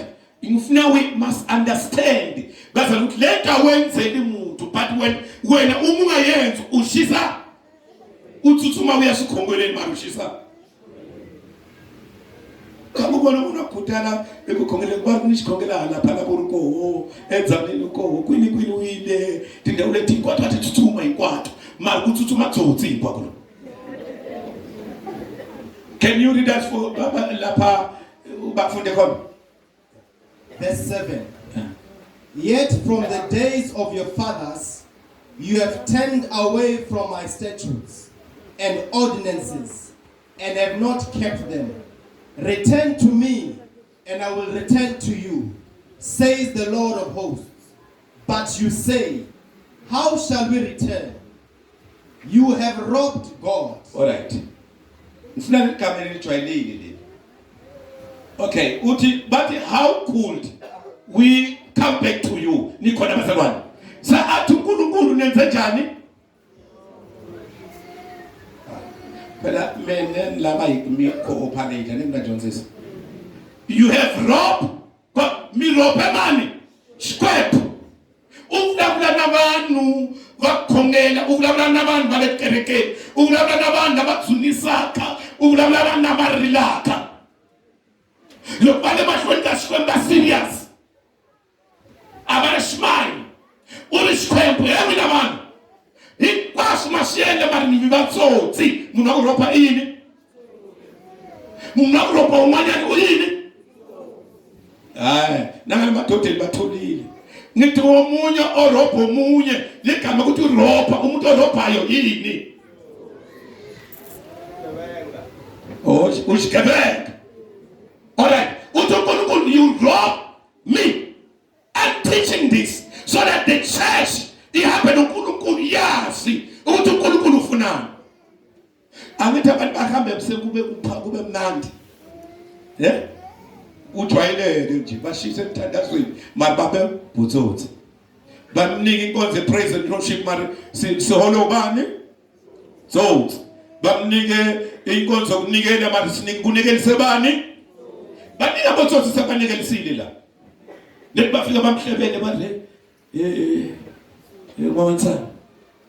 now we must understand baza ukuthi lento wenzeli umuntu but wena uma ungayenza ushisa uthuthuma uyasikhongoleni manje ushisa kabukona unakhuthala ekukhongela kuba kunisikhongela lapha laburuko edzanini uko kwini uyile tindawo lethi inkwathu athi thuthuma inkwathu mara kuthuthuma tsotsi inkwathu. Can you read us for lapha bafunde khona verse 7 Yet from the days of your fathers you have turned away from my statutes and ordinances and have not kept them. Return to me, and I will return to you, says the Lord of hosts. But you say, how shall we return? You have robbed God. All right. It's not coming into a okay, Uti, but how could we come back to you? Nikona mazalwane. Sa atunkulunkulu nenze njani? Phela menen laba mi cooperate nemna Jones. You have robbed but mi robe mani. Squep. Ukulabula nabantu bakhongela, ukulabula nabantu balekereke, ukulabula nabantu abazunisaka, ukulabula nabantu abarilaka. Lokubale bashwenza sikwemba serious. Abarishmai. Urishkwembu yemi nabantu. Ikwashi mashiyende marini batsotsi munakuropa ini munakuropa umanyani uyini nangale madodeni batholile ngithi omunye oropa omunye ligama ukuthi uropa umuntu oropayo yini ushikebenga alright uthi uNkulunkulu you rob me. I'm teaching this so that the church ihambe noNkulunkulu yazi ukuthi uNkulunkulu ufunani. Angithi abantu bahambe kube kube mnandi ujwayeleke nje bashise emthandazweni mababe butsotsi bamnika inkonzo praise and worship mari siholo bani so bamnike inkonzo kunikela mari sinike kunikelise bani banika botsotsi sabanikelisile la nebafika bamhlebele manje Mwanza,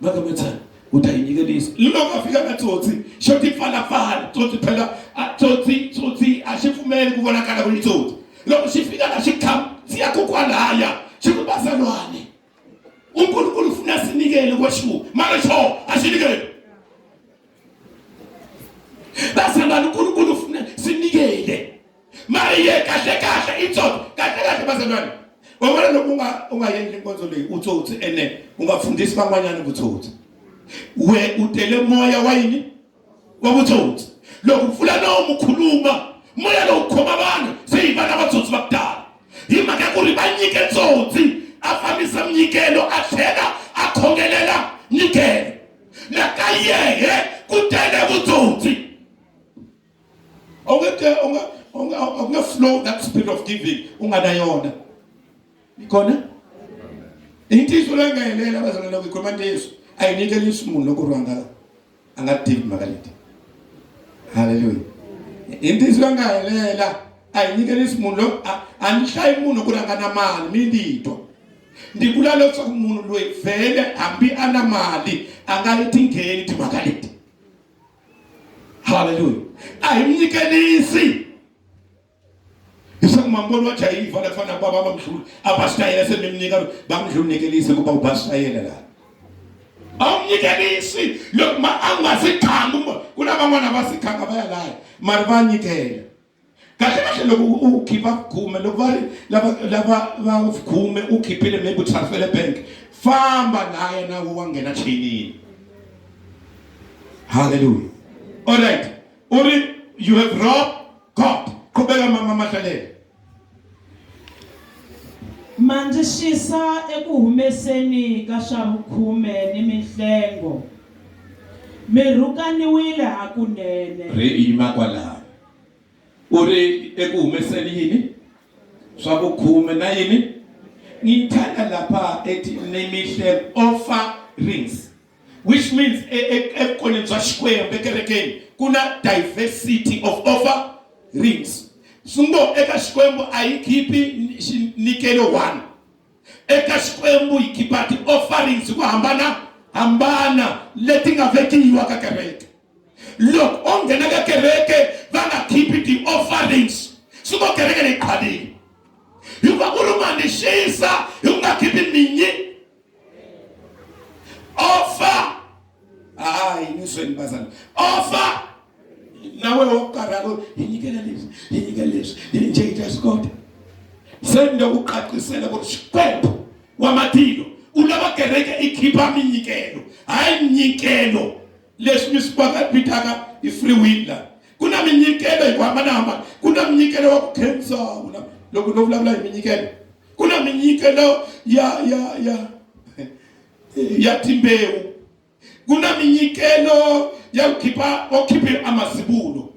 Magamata, utayinikelisa. Lokho afika katsotsi, shoti falafala, tsotsi phela, tsotsi ashifumele kubonakala kulitsotsi. Lokho sifika la shikham, siyakukwalaya, shikubazalwane. uNkulunkulu ufuna sinikele kweshu, mara cho asinikele. Basangana uNkulunkulu ufuna sinikele. Mara ye kahle itsotsi, kahle bazalwane. Wabona lokunga ungayenza inkonzo le utsotsi ene ungafundisa bangwanyana ubutsotsi we utele moya wayini wabutsotsi lokhu ufuna noma ukhuluma moya lo ukhoma abantu seyibana abatsotsi bakudala imaka kuri banyike tsotsi afamisa mnyikelo athela akhongelela nyikelo nakayeye kutele ubutsotsi onge flow that spirit of giving unganayona ikona intiso lengayelela bazalana kwikhomanda Yesu ayinikele isimulo lokurwanga angadili makaliti haleluya intiso lengayelela ayinikele isimulo anishayi umuntu kuranga namali mindito ndibulala ukuthi umuntu lo vele hambi ana mali angalethi ngeni timakalethi. Hallelujah. Ayimnikelisi. Isekumambona wajayiva lafana baba bamdlula abasitayela semimnika bamdlunikelise kuba ubasitayela la. Awumnikelisi lo ma angasikhanga kunabangwana basikhanga bayalayo mari banyikela. Kahle kahle lokhu ukhipha kugume lokuvali laba bavume ukhiphile maybe transfer bank famba naye nawo wangena chainini. Hallelujah. All right. Uri, you have robbed God. Qhubeka mama Mahlalele. Manje shisa ekuhumeseni ka swa vukhume ni mihlengo. Mirukaniwile hakunene. Reima kwala. Uri ekuhumeseni yini? Swa vukhume na yini? Ngithanda lapha ethi nemihle offerings. Which means ekonenzwa xikwembu ekerekeni kuna diversity of offerings. Sungo eka xikwembu ayikhiphi nikelo 1. Eka xikwembu yikhipha ti offerings ku hambana leti nga vekiwa ka kereke. Loko ongena ka kereke va nga khiphi ti offerings. Sungo kereke ni khadini. Yuba urumandishisa yunga khiphi minyi offer. Inisweni bazana. Offer. Nawe wokaralo inikela lezi. Inject God. Sende ukuqaqisela ukuthi xikwembu wamatilo ulaba kereke ikhipha minyikelo. Hayi minyikelo leswi misibaka bithaka i-free will. Kuna minyikelo ikwamana kuna minyikelo wa cancer kuna lokho novulavula iminyikelo. Kuna minyikelo ya timbewu. Kuna minyikelo ya okhiphe amazibulo.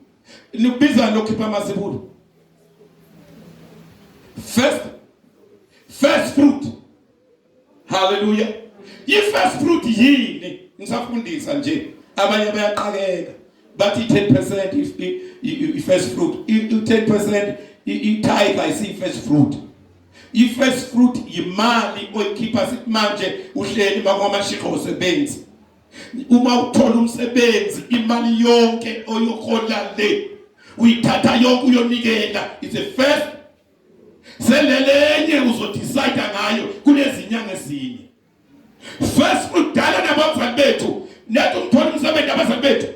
Nibiza lokupha amazibulo. First fruit. Hallelujah. First fruit yini? Ngisafundisa nje. Abanye bayaqhakeka. But 10% if first fruit. 10% i-tithe I see first fruit. First fruit yimali oyikhipha manje uhleli makwamashikho usebenzi. Uma uthola umsebenzi imali yonke oyohola le uyithatha yonke uyonikela. It's a first. Selelenye uzodecide ngayo kulezi inyanga ezinye. First fruit dala nabafana bethu nathi umthola umsebenzi abazali bethu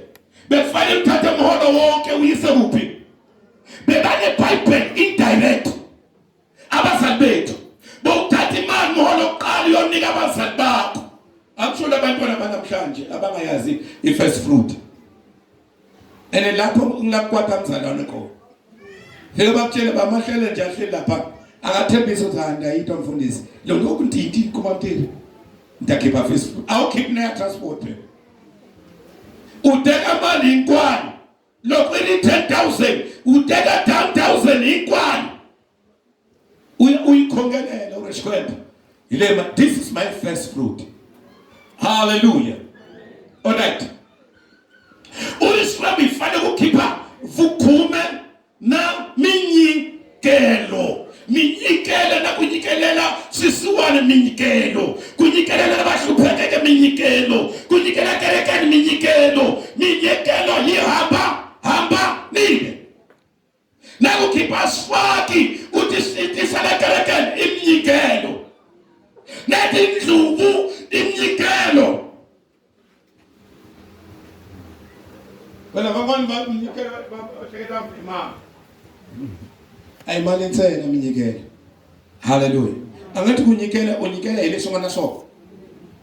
befanele uthathe umholo wonke uyise kuphi. Bebane pipe indirect. Abazali bethu bowuthatha imali umholo oqala uyonika abazali bakho. Actually abantwana banamhlanje abangayazi i-first fruit. And lapho ngilakwata mzalwane ko. Phela bakutshela bamahlele nje ahleli lapha akathembisa ukuthi andayitwa mfundisi. Lo lokhu ntiti kuba mthini. Ntakhipha first fruit. Awukhiphi na transport. Uteka mali inkwani. Lokhu ni 10,000 uteka 10,000 inkwani. Uyikhongelela ureshkwembu. Ilema this is my first fruit. Hallelujah. All right. Uliswa bifane kukhipha vukhume na minyikelo. Minyikelo na kunyikelela sisiwane minyikelo. Kunyikelela abahluphekeke minyikelo. Kunyikelela kereke minyikelo. Minyikelo hamba nile. Na kukhipha swaki uthi sala kereke iminyikelo. Nathi indlubu iminyikelo. Wena babani baminyikelo bahlekela imama. Ayimali insena iminyikelo. Hallelujah. Angathi kunyikela onyikela ile songana soko.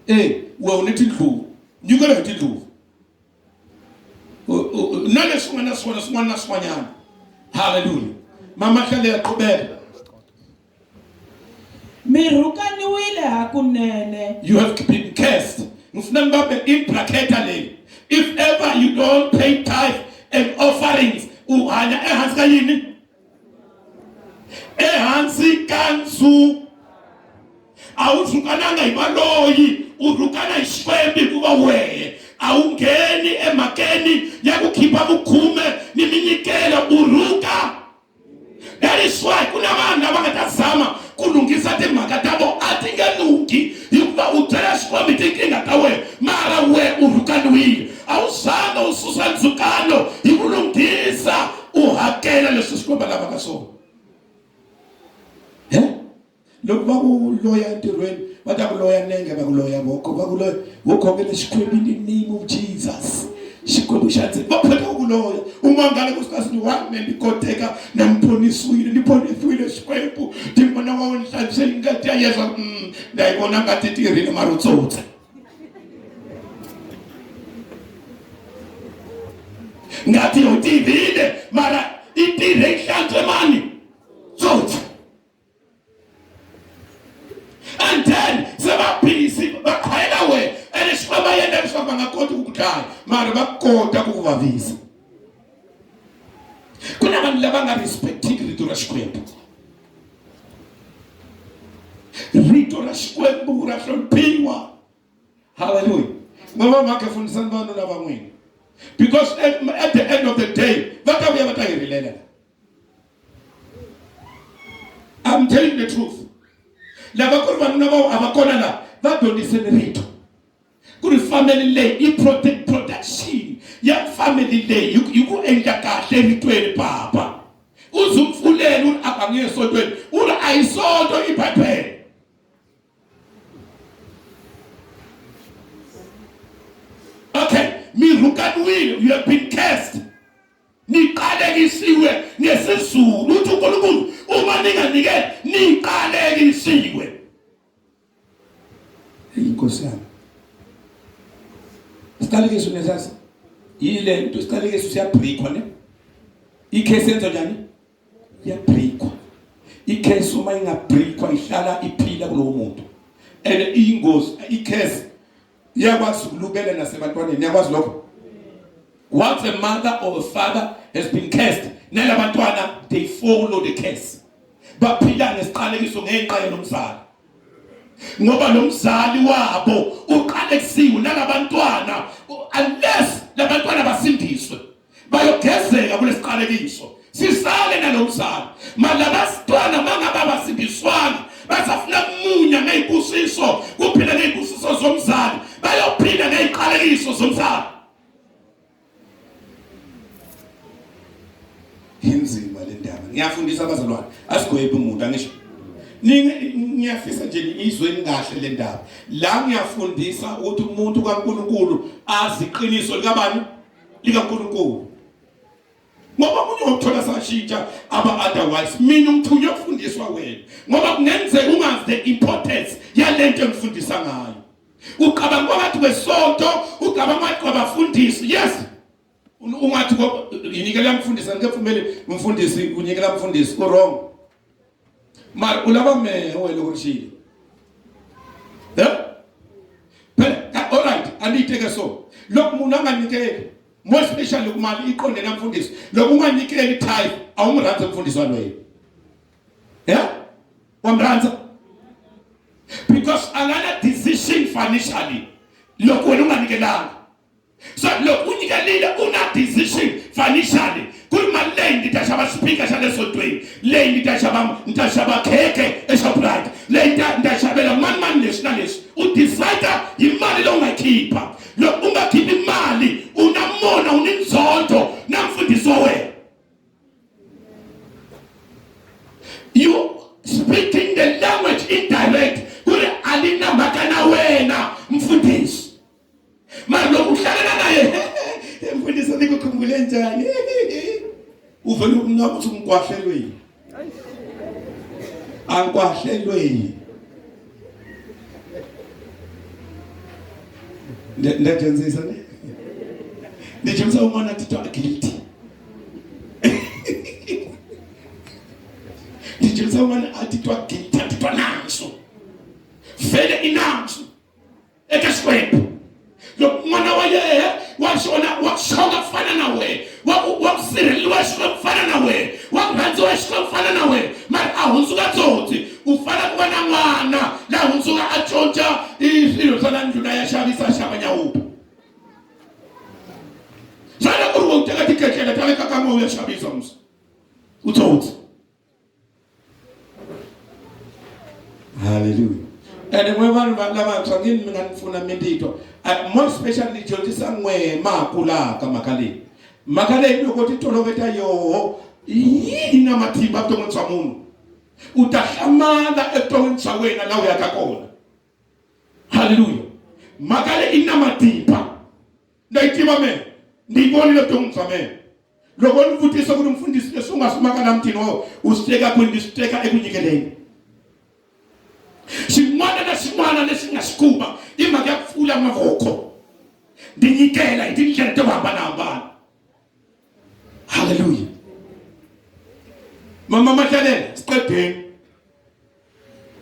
We unithi indlubu. Nyikela yithi indlubu. Nale songana swanyana. Hallelujah. Mama Mahlalele yaqhubeka. Mirukaniwile hakunene. You have been cursed. Ngifuna ngibabe imbracketa le. If ever you don't pay tithe and offerings, uhanya ehansi kayini? Ehansi kanzu. Awuzukananga imaloyi, urukana ishwembi kuba weye. Awungeni emakeni yakukhipha bukhume niminyikelo uruka. That is why kuna abantu abangatazama kulungisa temaka tabo athi ngenu lokuba kuloya entirweni batakuloya nenge bakuloya bokho bakuloya wokho ke lesikhwebu in the name of Jesus xikwembu xa ntsena va phata kuloya umangala kusikasini wa me ndikoteka namponiswile ndiponisiwile xikwembu timona wa wena hlantsweni ngati ya yesa ndayivona ngati tirhile marutsotse ngati yo tirhile mara itirhe hlantswe mani tsotse and then sebabhisi baqhayela wena and xikwembu yenda leswaku va nga koti ku ku dlaya mara va kota ku ku vavisa ku na vanhu lava nga respectiki rito ra xikwembu rito ra xikwembu ra hloniphiwa hallelujah ngoma mhaka fundisani vanhu lava n'wina because at the end of the day va ta vuya va ta hi rilela I'm telling the truth lava ku ri vanhu lava a va kona la va dyondziseni rito ku ri family leyi i production ya family leyi yi ku endla kahle ritweni papa uzumfulela uri a nge esotweni uri a hi soto i bibele okay mirukaniwile you have been cursed niqalekisiwe ngesizulu uthi uNkulunkulu uma ninganikeli niqalekisiwe inkosi yami isiqalekiso nesasi yile nto isiqalekiso siyabreakwa ne icase yenza njani iyabreakwa icase uma ingabreakwa ihlala iphila kulowo muntu and ingozi icase iyakwazi ukulubela nasebantwaneni iyakwazi lokho once a mother or a father has been cursed nalabantwana they follow the curse baphila ngesiqalekiso ngenxa yomzali ngoba lo mzali wabo uqalekisiwe nalabantwana unless labantwana basindiswe bayogezeka kulesiqalekiso sisale nalomzali malabantwana mangaba basindiswana basafuna umunya ngezibusiso kuphila ngezibusiso zomzali bayophila ngeziqalekiso zomzali inzima le ndaba ngiyafundisa abazalwane asigwebe umuntu angisho ngiyafisa nje izwe ngahle le ndaba la ngiyafundisa ukuthi umuntu kaNkulunkulu aziqiniso likabani likaNkulunkulu ngoba umuntu uthola sashintsha aba otherwise mina umthunywa ukufundiswa wena ngoba kungenzeka ungazi the importance yalento engifundisa ngayo uqabanga ukuthi wesonto uqabanga ukuthi kwabafundisi yes ungathi inikela umfundisi ngekufumele umfundisi unikela umfundisi ko wrong mara ulaba me wena ukushila all right anditeke so lokhu umuntu anganikeli more especially kumali iqonde namfundisi lokhu unganikeli tithe awumranza umfundisi walo wamranza because another decision financially lokhu wena unganikelanga so lokhu unikelile una decision financially kulima lane nditashaba speaker shalesontweni lane nditashaba kheke eShoprite lane nditashaba man nationalist udecide imali lo ungakhipha lo ungakhipha imali unamona uninzondo namfundisi wena you speaking the language indirect kule alina makana wena mfundisi manje uhlala naye mfundisi nikukhumbule njani uvela ukunqaba ukuthi ngikwahlelwe yini angikwahlelwe yini ndetenzisa ne ndijimsa umona tito guilty ndijimsa umona atitwa guilty atitwa nanso vele inanso ekasikwephu lo mwana waye washona kufana nawe wakusirili washona nawe wakuranzi washona nawe mara ahunzuka tsotsi ufana kuba na n'wana la hunzuka atshontsha isilo sala ndluna yashavisa shavanya upo sana ku ri woteka tikekela ta veka ka moya shavisa musa utsotsi hallelujah and when vanhu lava tsangini mina nifuna mindito more especially dyondzisa n'we makula ka makale loko ti toloveta yoho yini na matimba vuton'wini bya munhu utahlamala evuton'wini bya wena laha u yaka kona. Hallelujah. Mhaka leyi na matimba na yi tiva mina ni yi vonile evuton'wini bya mina. Loko ni vutisa ku ri mfundhisi leswi u nga swi maka na mutini wa u swi teka kwini, ni swi teka eku nyikeleni. Xin'wana na xin'wana lexi nga xi kuma i mhaka ya ku pfula mavoko ni nyikela hi tindlela to hambanahambana. Hallelujah. Mama Mahlalela siqedeni.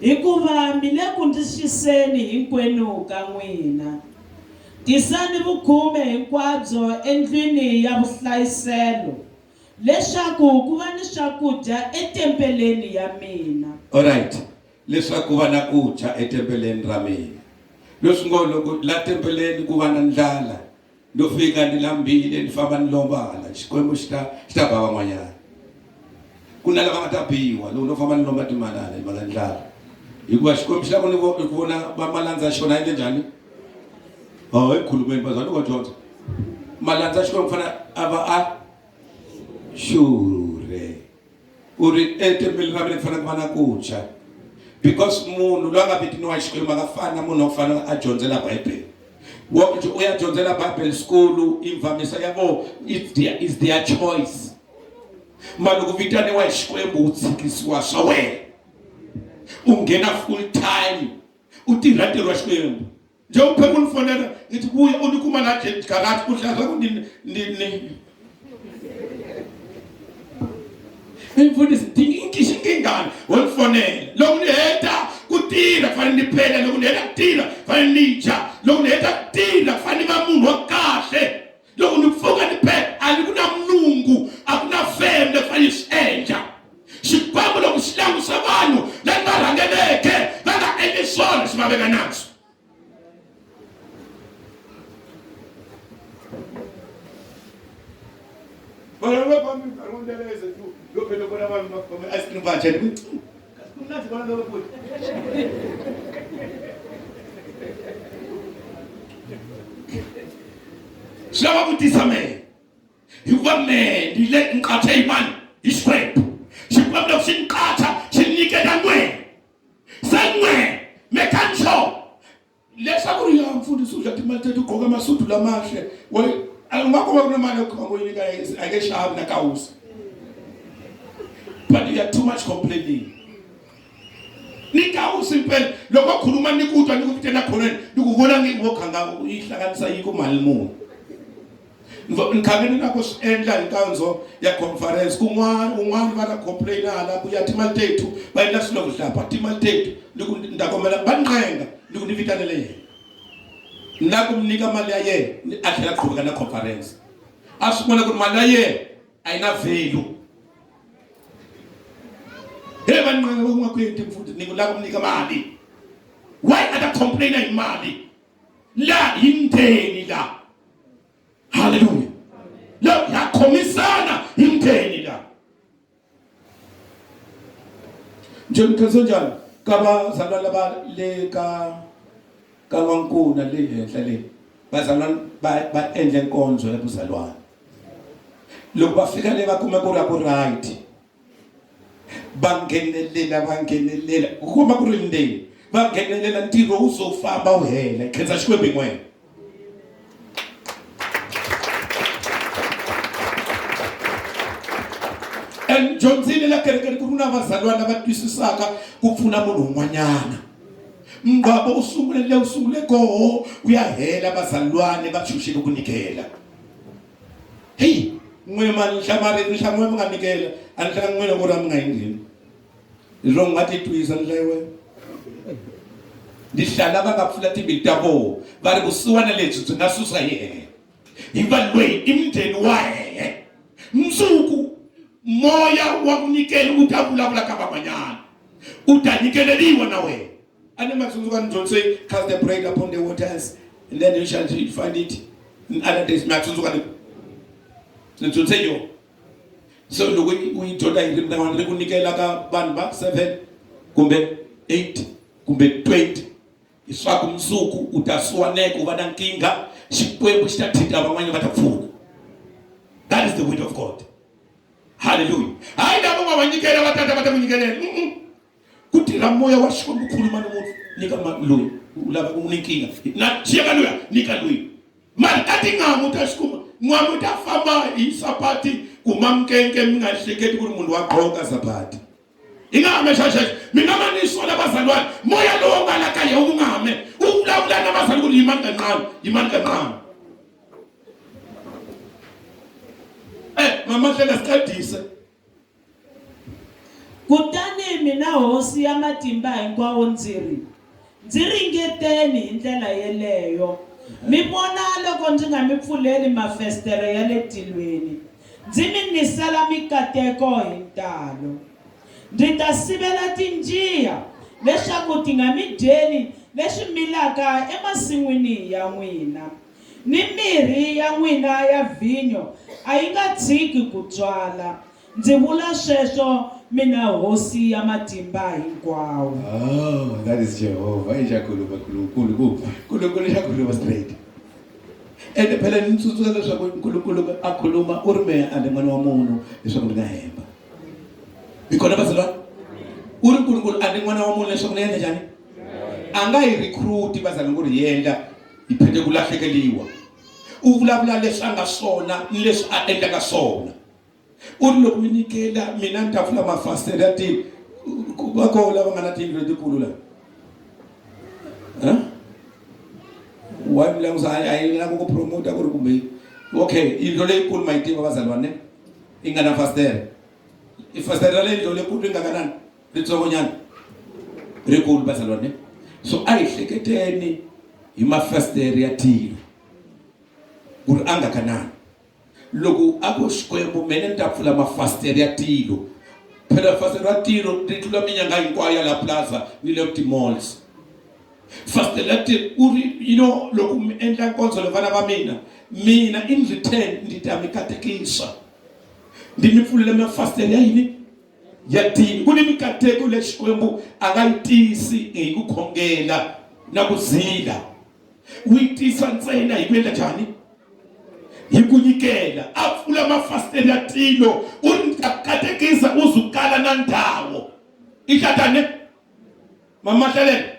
Hikuva mi le ku ndzi hinkwenu ka n'wina. Tisani vukhume hinkwabyo endlwini ya vuhlayiselo leswaku ku va ni swakudya etempeleni ya mina. Alright. Leswaku va na kudya etempeleni ra mina. Leswi ngo loko la tempeleni ku va na ndlala no fika ni lambile ni famba ni lombala Xikwembu xi ta ba van'wanyana. Ku na lava nga ta biwa loko no famba ni lomba timalana hi maka ndlala. Hikuva Xikwembu xi lava ni vona va malandza xona yile njhani. Hi khulumeni bazwana ku dyondza. Malandza Xikwembu fana ava a sure. U ri etempeleni ra mina fana ku va na kudya. Because munhu loyi a nga vitiniwa Xikwembu a nga fani na munhu wa ku fana a dyondzela Bible. U ya dyondzela Bible school imvamisa ya vo is their choice. Mara loko vitaniwa hi Xikwembu u tshikisiwa swa wena. U nghena full time u tirha ntirho wa Xikwembu. Nje u phemu ni fonela ngiti vuya u ni kuma na garage ku hlaya ku ni mfundhisi xingingani wo ni fonela loko ni heta ku tirha fanele ni phela loko ni heta ku tirha fanele ni dya loko ni heta ku tirha fanele ni va munhu wa kahle loko ni pfuka ni phela a ni ku na mulungu a ku na fembe fanele swi endla Xikwembu loko xi langusa vanhu lava va rhangeleke va nga endli swona swi va veka nandzu. Slava vutisa me hikuva me ni le nqatha hi mani hi Xikwembu. Xikwembu loko xi nqatha xi nyikela n'we se n'we mekancho leswaku ri ya mfundhisi u dya timali teto u gqoka masudu lamahle u nga kuma ku na mali ya ku khoma yi nyika a nge xavi na kawusi. But you are too much complaining. Ni kawusi mpela loko khuluma ni ku twa ni ku vitela khoneni ni ku vona ngi vo khanga yi hlanganisa yi ku mali muni. Nkhangeni na ku swi endla hi nkandzo ya conference un'wana va na complain hala ku ya timali tetu va endla swilo ku hlapa timali tetu ni ku ni ta kombela va nqenga ni ku ni vitanele yena na ku mi nyika mali ya yena a tlhela qhubeka na conference a swi vona ku ri mali ya yena a yi na value. He va nqenga va n'wa ku yeni timfundi ni ku lava ku mi nyika mali why a ta complain hi mali la hi ndzeni la. Hallelujah. Look, ya komisana himtheni la. John Kasonjani kaba zalwana ba le ka wankuna le henhla le. Bazalwana ba endle nkonzo ya buzalwana. Loko ba fika le va kuma ku ra ku right. Ba nghenelela ku kuma ku ri ndeni. Va nghenelela ntirho wu so famba wu hela. Khensa Xikwembu n'wena. Dyondzile la kerekeni ku ri na vazalwana va twisisaka ku pfuna munhu un'wanyana. Mbabo u sungule koho u ya hela vazalwane va chuxile ku nyikela. Hey, n'we mani nhlamulo mi nga nyikela a ni hlanga n'wina ku ra mi nga yi ngheni. Hi ro nga ti twisa ndlewe. Ni hlala va nga pfula timbilu ta vona va ri vusiwana lebyi byi nga susa hi hehe. Hi va loyi i mundeni wa hehe. Mundzuku moya wa ku nyikela u ta vulavula ka van'wanyana u ta nyikeleriwa na wena. A ni matsundzuka ni dyondzise cast the bread upon the waters and then you shall find it in other days. Matsundzuka ni dyondzise yo. So loko u yi dyondza hi ririmi rin'wana ri ku nyikela ka vanhu va 7 kumbe 8 kumbe 20 hi swaku mundzuku u ta suwaneka u va na nkingha Xikwembu xi ta thinta van'wanyana va ta pfuna. That is the word of God. Hallelujah. Hayi lavo nga va nyikela va tata va ta ku nyikelela. la moya wa xikwembu khuluma nomuntu nika loyi ulava uninkinga na chiyeka luya nika loyi mali katingamu ta xikuma n'wamu ta famba hi sapati kumamkenke mi nga hleketi ku ri munhu wa gqoka sapati i nga hame xaxaxa mi nga manisiwa na vazalwana moya lowu nga la ka ye wu nga hame u vulavula na vazali ku ri yimani kancane mama hlenga sikadise kutani mina hosi ya matimba hinkwawo ndzi ringeteni hi ndlela yeleyo mi vona loko ndzi nga mi pfuleli mafestere ya le tilweni ndzi mi nisela mikateko hi ntalo ndzi ta sivela tinjiya leswaku ti nga mi dyeli leswi milaka emasin'wini ya n'wina ni mirhi ya n'wina ya vhinyo a yi nga tshiki ku tswala ndzi vula sweswo mina hosi ya matimba hinkwawo. Oh, that is Jehovah. Kulu straight. And phela nitsutsuka leswaku Nkulunkulu a khuluma u ri mehe ande n'wana wa munhu leswaku ndzi nga hemba. Ikona bazalwana? U ri Nkulunkulu ande n'wana wa munhu leswaku ni endla njhani? A nga hi recruit bazalwana ku ri yendla hi phete ku lahlekeliwa. U vulavula leswi a nga swona ni leswi a endlaka swona. U ri loko mi nyikela mina ni ta pfula mafasitele ya tilo va koho lava nga na tiyindlu letikulu la wa mi langusa a yi lava ku promota ku ri kumbe okay yindlu leyikulu ma yi tiva vazalwane yi nga na fasitere ifasitere leyi yindlu leyikulu ri nga kanani ritsongonyana rikulu vazalwane so a hi hleketeni hi mafasitere ya tilo ku ri a nga kanani loko a ku xikwembu mene ni ta pfula mafasitere ya tilo phela fasitere ya tilo ri tlula minyanga hinkwayo la plaza ni le ti-malls fasitere ya tilo u ri loko mi endla nkonzo le vana va mina in return ndi ta mi katekisa ndi mi pfulela mafasitere ya yini ya tilo ku ni mikateko le xikwembu a nga yi tisi hi ku khongela na ku zila u yi tisa ntsena hi ku endla njhani hi ku nyikela a pfula mafasitere ya tilo u ri ta katekisa uzukala na ndhawo i hlatane mama Hlalele,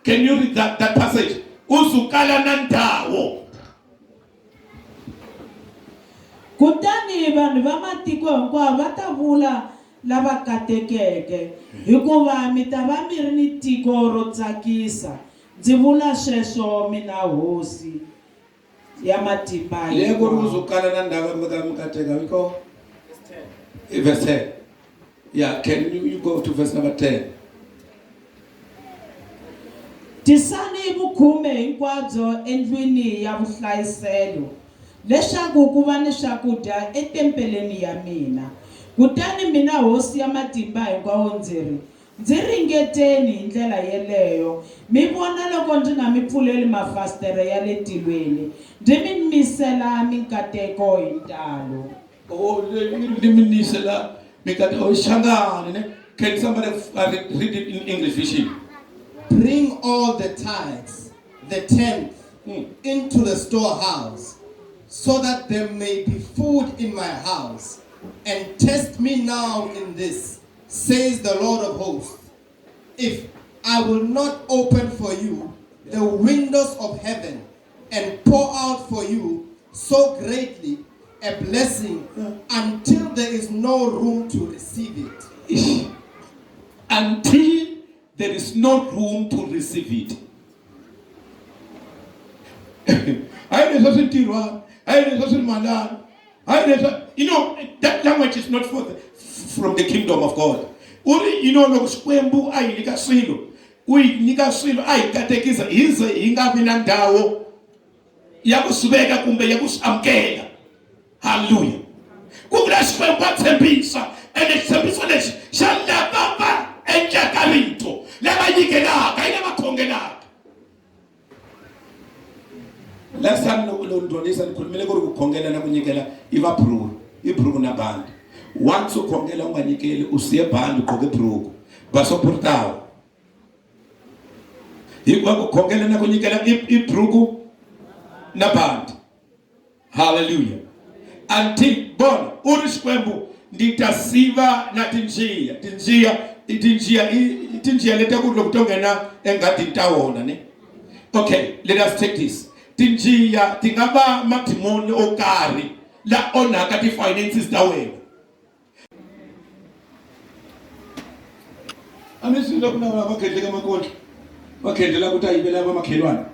can you read that passage? Uzukala na ndhawo. Kutani vanhu va matiko hinkwavo va ta vula lava katekeke hikuva mi ta va mi ri ni tiko ro tsakisa ndzi vula sweswo mina hosi ya matimba leko ri uzukala na ndhawo mikateka because verse 10. Yeah, can you go to verse number 10? Tisani vukhume hinkwabyo endlwini ya vuhlayiselo leswaku ku va ni swakudya etempeleni ya mina. Kutani mina hosi ya matimba hinkwawo ndzi ringeteni hi ndlela yeleyo mi vona loko ndzi nga mi pfuleli mafasitere ya le tilweni ndzi mi misela minkateko hi ntalo. Ndzi mi misela minkateko hi xangani. Can somebody read it in English vision? Bring all the tithes, the tenth, into the storehouse, so that there may be food in my house. And test me now in this, says the Lord of hosts, if I will not open for you the windows of heaven and pour out for you so greatly a blessing until there is no room to receive it. Until there is no room to receive it. That language is not from the kingdom of God. Loko xikwembu a hi nyika swilo u hi nyika swilo a hi katekisa hi ze hi nga vi na ndhawo ya ku swi veka kumbe ya ku swi amukela. Hallelujah. Ku vula xikwembu a tshembisa ene xitshembiso lexi xa lava va endlaka rito lava nyikelaka hi lava khongelaka. Last time lo ndonisa nikhulumile ku ri ku khongela na ku nyikela i va bhuruku na bandi. Once ukhongela unga nyikeli usiye bandi uqoke bhuruku basoportawa. Hikuva ku khongela na ku nyikela i bhuruku na bandi. Hallelujah. Until bona u ri xikwembu ndi ta siva na tinjiya tinjiya leta kudlo kutongena engadini tawona ne. Okay, let us take this. Tinjiya tingaba madimoni okari la onaka ti finances ta wena. Anisilo kuna makhendle kamakondla. Makhendlela ukuthi ayibela abamakhelwane.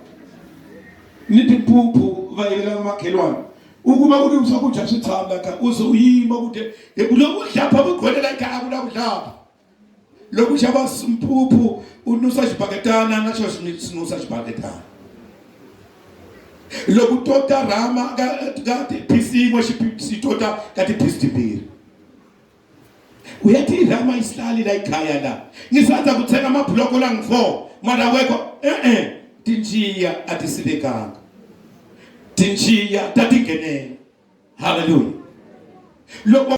Nithi phuphu vayela abamakhelwane. Ukuba kuthi usakujja sithamba ka uze uyima ukuthi lokudlapha bugcwele la ekhaya kulakudlapha. Lokushaba simphuphu unusa xibaketana nasho sinusa xibaketana. Lokutota rama ka PC ngo xitota ka ti piece tibiri. Uyathi rama islali la ekhaya la. Ngisaza kuthenga amabhloko la ngi4 mara wekho tinjiya atisibekanga. Tinjiya tatingenela. Hallelujah. Loko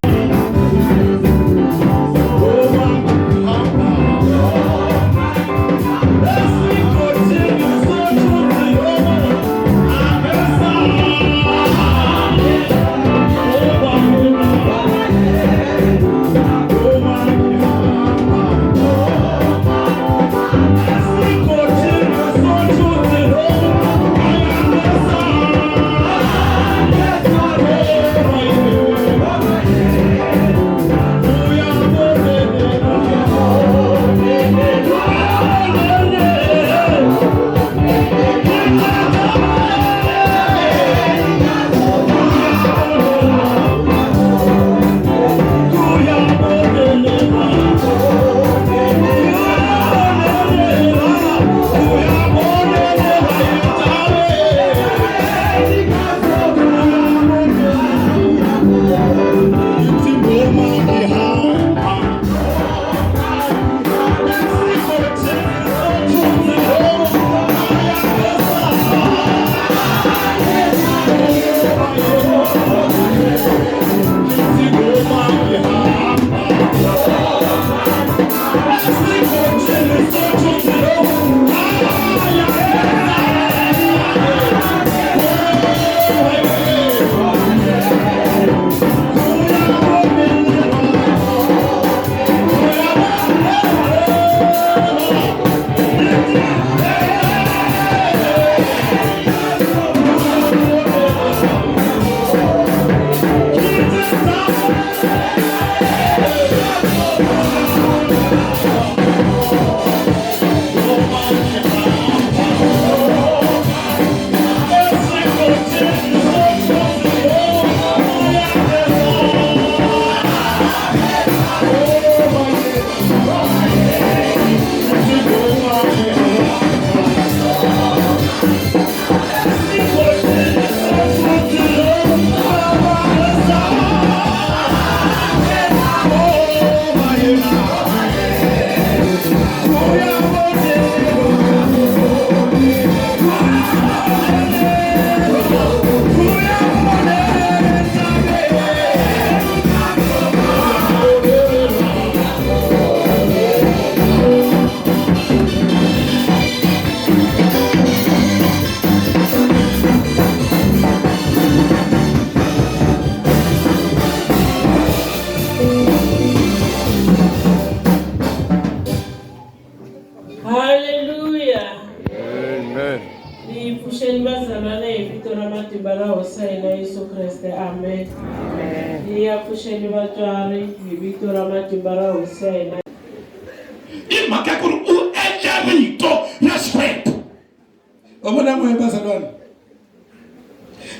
Obona mwe bazalwane.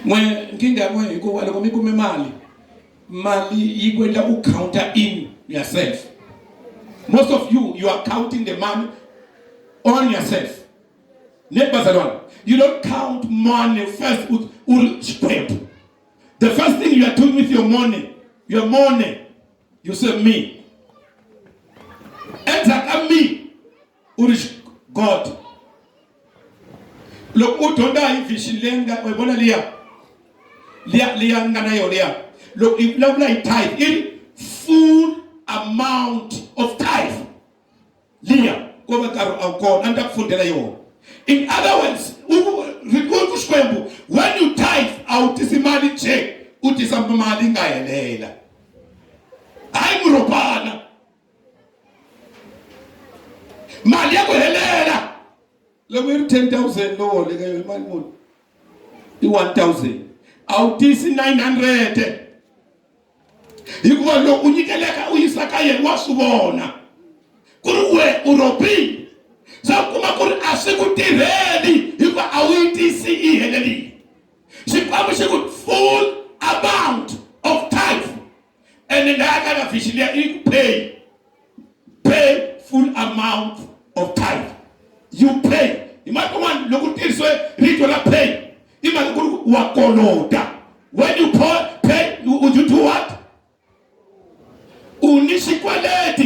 Mwe nkinga mwe iko wale komikume mali yikwenda counter in yourself. Most of you are counting the money on yourself. Bazalwane, you don't count money first with urishkwep. The first thing you are doing with your money, you say me. Enter me, urish God. Look, utonda ifishilenga webona lia ngana yolia. Look, if love like tithe, in full amount of tithe. Lia, go back to God and that full yo. In other words, when you tithe out is money check, utisamali ngayelela. I'm Robana. mali ya ku helela loko yi ri 10,000 lowo le ka yo mali muni i 1,000 a wu tisi 900 hikuva loko u nyikeleka u yisa ka yena wa swi vona ku ri we u robile se u kuma ku ri a swi ku tirheli hikuva a wu yi tisi yi helelile xikwembu xi ku full amount of tithe ene nga ya ka na vision leyi i ku pay full amount of tithe you pay imali kun'wana loko u tirhisiwe rito ra pay i mali ku ri wa kolota when you pay would you do what u ni xikweleti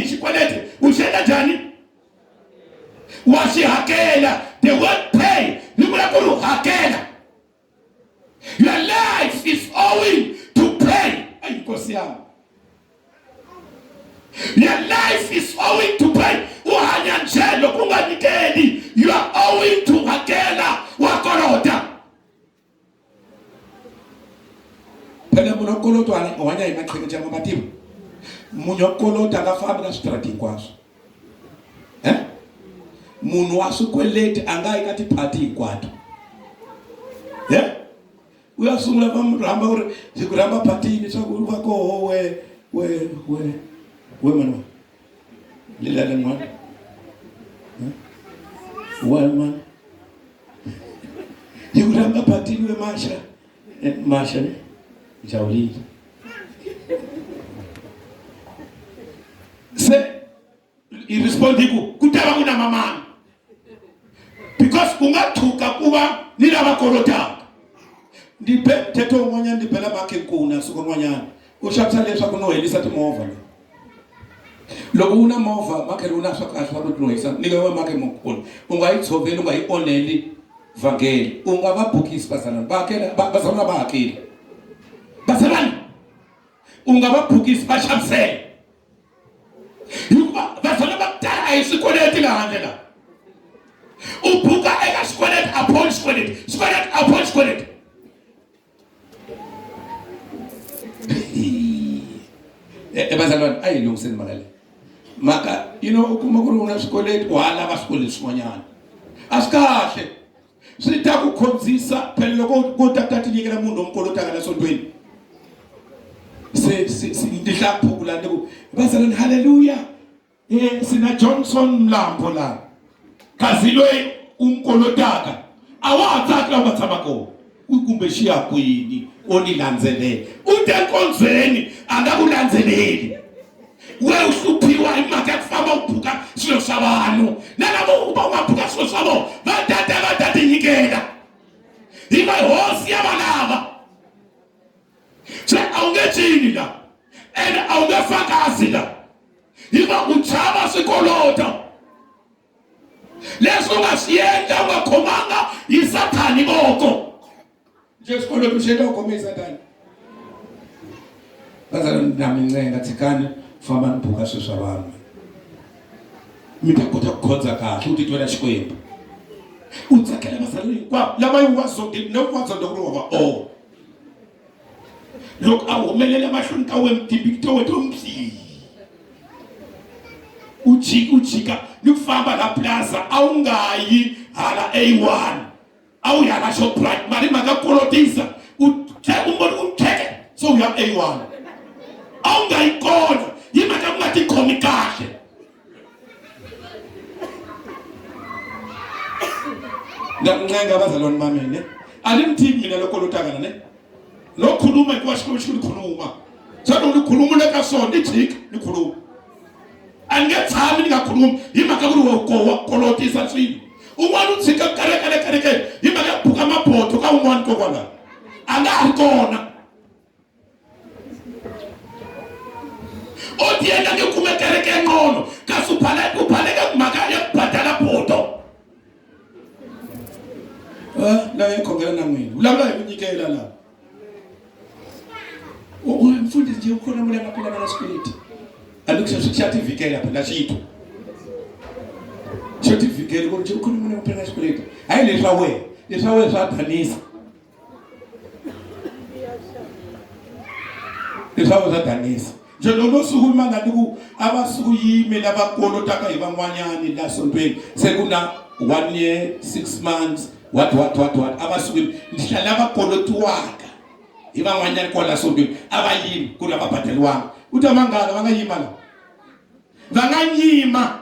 u xi endla njhani wa xi hakela the word pay ni vula ku ri hakela your life is owing to pay ayi nkosi yami your life is owing to pay u hanya njelo ku nga nyikeli you are owing to hakela wa kolota phela munhu wa kolota u hanya hi maqhinga njhani matimu munhu wa kolota nga fambi na switarati hinkwaswo munhu wa swikweleti a nga yi ka tiphati hinkwato u ya sungula va mu rhamba ku ri hi ku rhamba phatini swa ku va koho we mani lilale n'wana mani hi ku rhamba phatini we masha ne jawulile se i respondi ku ta va ku na mamani because ku nga thuka ku va ni lava kolotaka ndi be teto un'wanyana ndi bela makhenkuna siku rin'wanyana u xavisa leswaku no helisa timovha loko u na movha makheri u na swa kahle swa ku tinohisa ni nga we makhe mokulu u nga yi tshoveli u nga yi onheli vhangeli u nga va bukisi vasalani vasalana va hakeli vasalani u nga va bukisi va xavisela hikuva vasalana va ku tala hi swikweleti laha handle la u buka eka xikweleti upon xikweleti bazalwane a hi lungiseni mhaka leyi maka u kuma ku ri u na swikweleti wa lava swikweleti swin'wanyana a swi kahle swi ta ku khombyisa phela loko ku ta tinyikela munhu lomkolotaka na sondweni se ndi hlaphula ndi ku bazalwane haleluya sina Johnson Mlambo la kasi loyi u mkolotaka a wa ha tsaki laha u nga tshama kona u kumbe xiya kwini o ni landzelela u te nkondzweni a nga ku landzeleli we u hluphiwa hi mhaka ya ku famba u buka swilo swa vanhu na lavo va nga buka swilo swa vona va ta tinyikela hi va hosi ya valava se a wu nge cini la ene a wu nge fakasi la hi va u chava swikolota leswi u nga swi endla u nga khomanga hi Sathani voko xikweleti xi endla u khome hi Sathani bazalwane na mincenga tshikani famba ni buka swilo swa vanhu mi ta kota ku khonza kahle u titwela xikwembu u tsakela masalelo hinkwawo lama yi wa zodini na un'wana zonde ku ri wa loko a humelela mahlweni ka we mtimbikito we tompyi u jika ni ku famba la plaza a wu nga yi hala A1 a wu ya la Shoprite mali maka kolotisa u cheke so u ya A1 a wu nga yi kona yi maka ku nga ti khomi kahle ncenga bazalwane bami ne alimthibi mina lokolotaka ne lo khuluma hikuva xikwembu xi ni khuluma se loko ni khuluma le ka swona ni jika ni khuluma a ni nge tshami ni nga khulumi hi mhaka ku ri wa kolotisa swilo un'wana u tshika kerekeni hi mhaka ya buka mabodo ka un'wana kokwala a nga ha ri kona o ti endla nge kume kereke ngcono kasi u phaleka mhaka ya ku badala bodo laha ya khongela na n'wina vulavula hi ku nyikela laha mfundisi nje ukhona mule ngaphela na swikweleti alokusho xativikela phela xito xativikela ku nje ukhona mule ngaphela na swikweleti hayi leswa we swa dhanisa leswa we swa dhanisa nje lo suku mangani ku abasuku yimi labakolota ka ibanwanyani la sontweni sekuna 1 year 6 months what abasuku ndihlala abakoloti waka ibanwanyani kola sontweni abayimi kulababhadelwanga uthi amangala bangayima la banganyima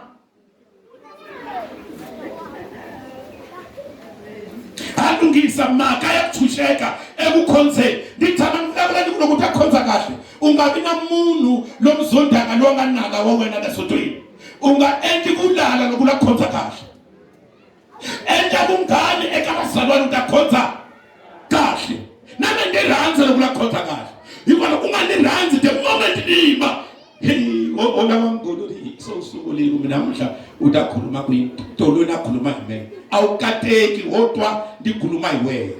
alungisa maka yakuthusheka ekukhonzeni ngithanda ngifakela ukuthi akhonza kahle ungabi namuntu lomzondaka longanaka wena lasontweni unga endi kulala lokulakhonza kahle enda kungani ekabazalwane utakhonza kahle nami ngiranze lokulakhonza kahle yikona unganiranze the moment nima olama mgololi sosukulile mina namhla utakhuluma kwintolo nakhuluma ngime awukateki hodwa ndikhuluma iwe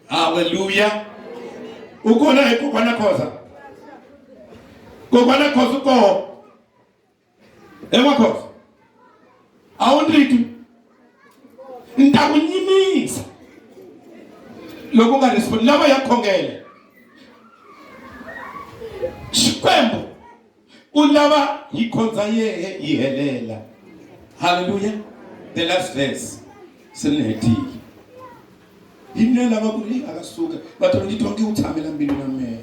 haleluya ukona ekokwana khoza kokwana khoza uko emakhoza awundrithi ntakunyimisa lokho ungarespondi laba yakhongela Xikwembu ulava yikhonza yehe yihelela hallelujah the last verse sineti inela bakuli akasuka batho nditonke uthamela mbili na me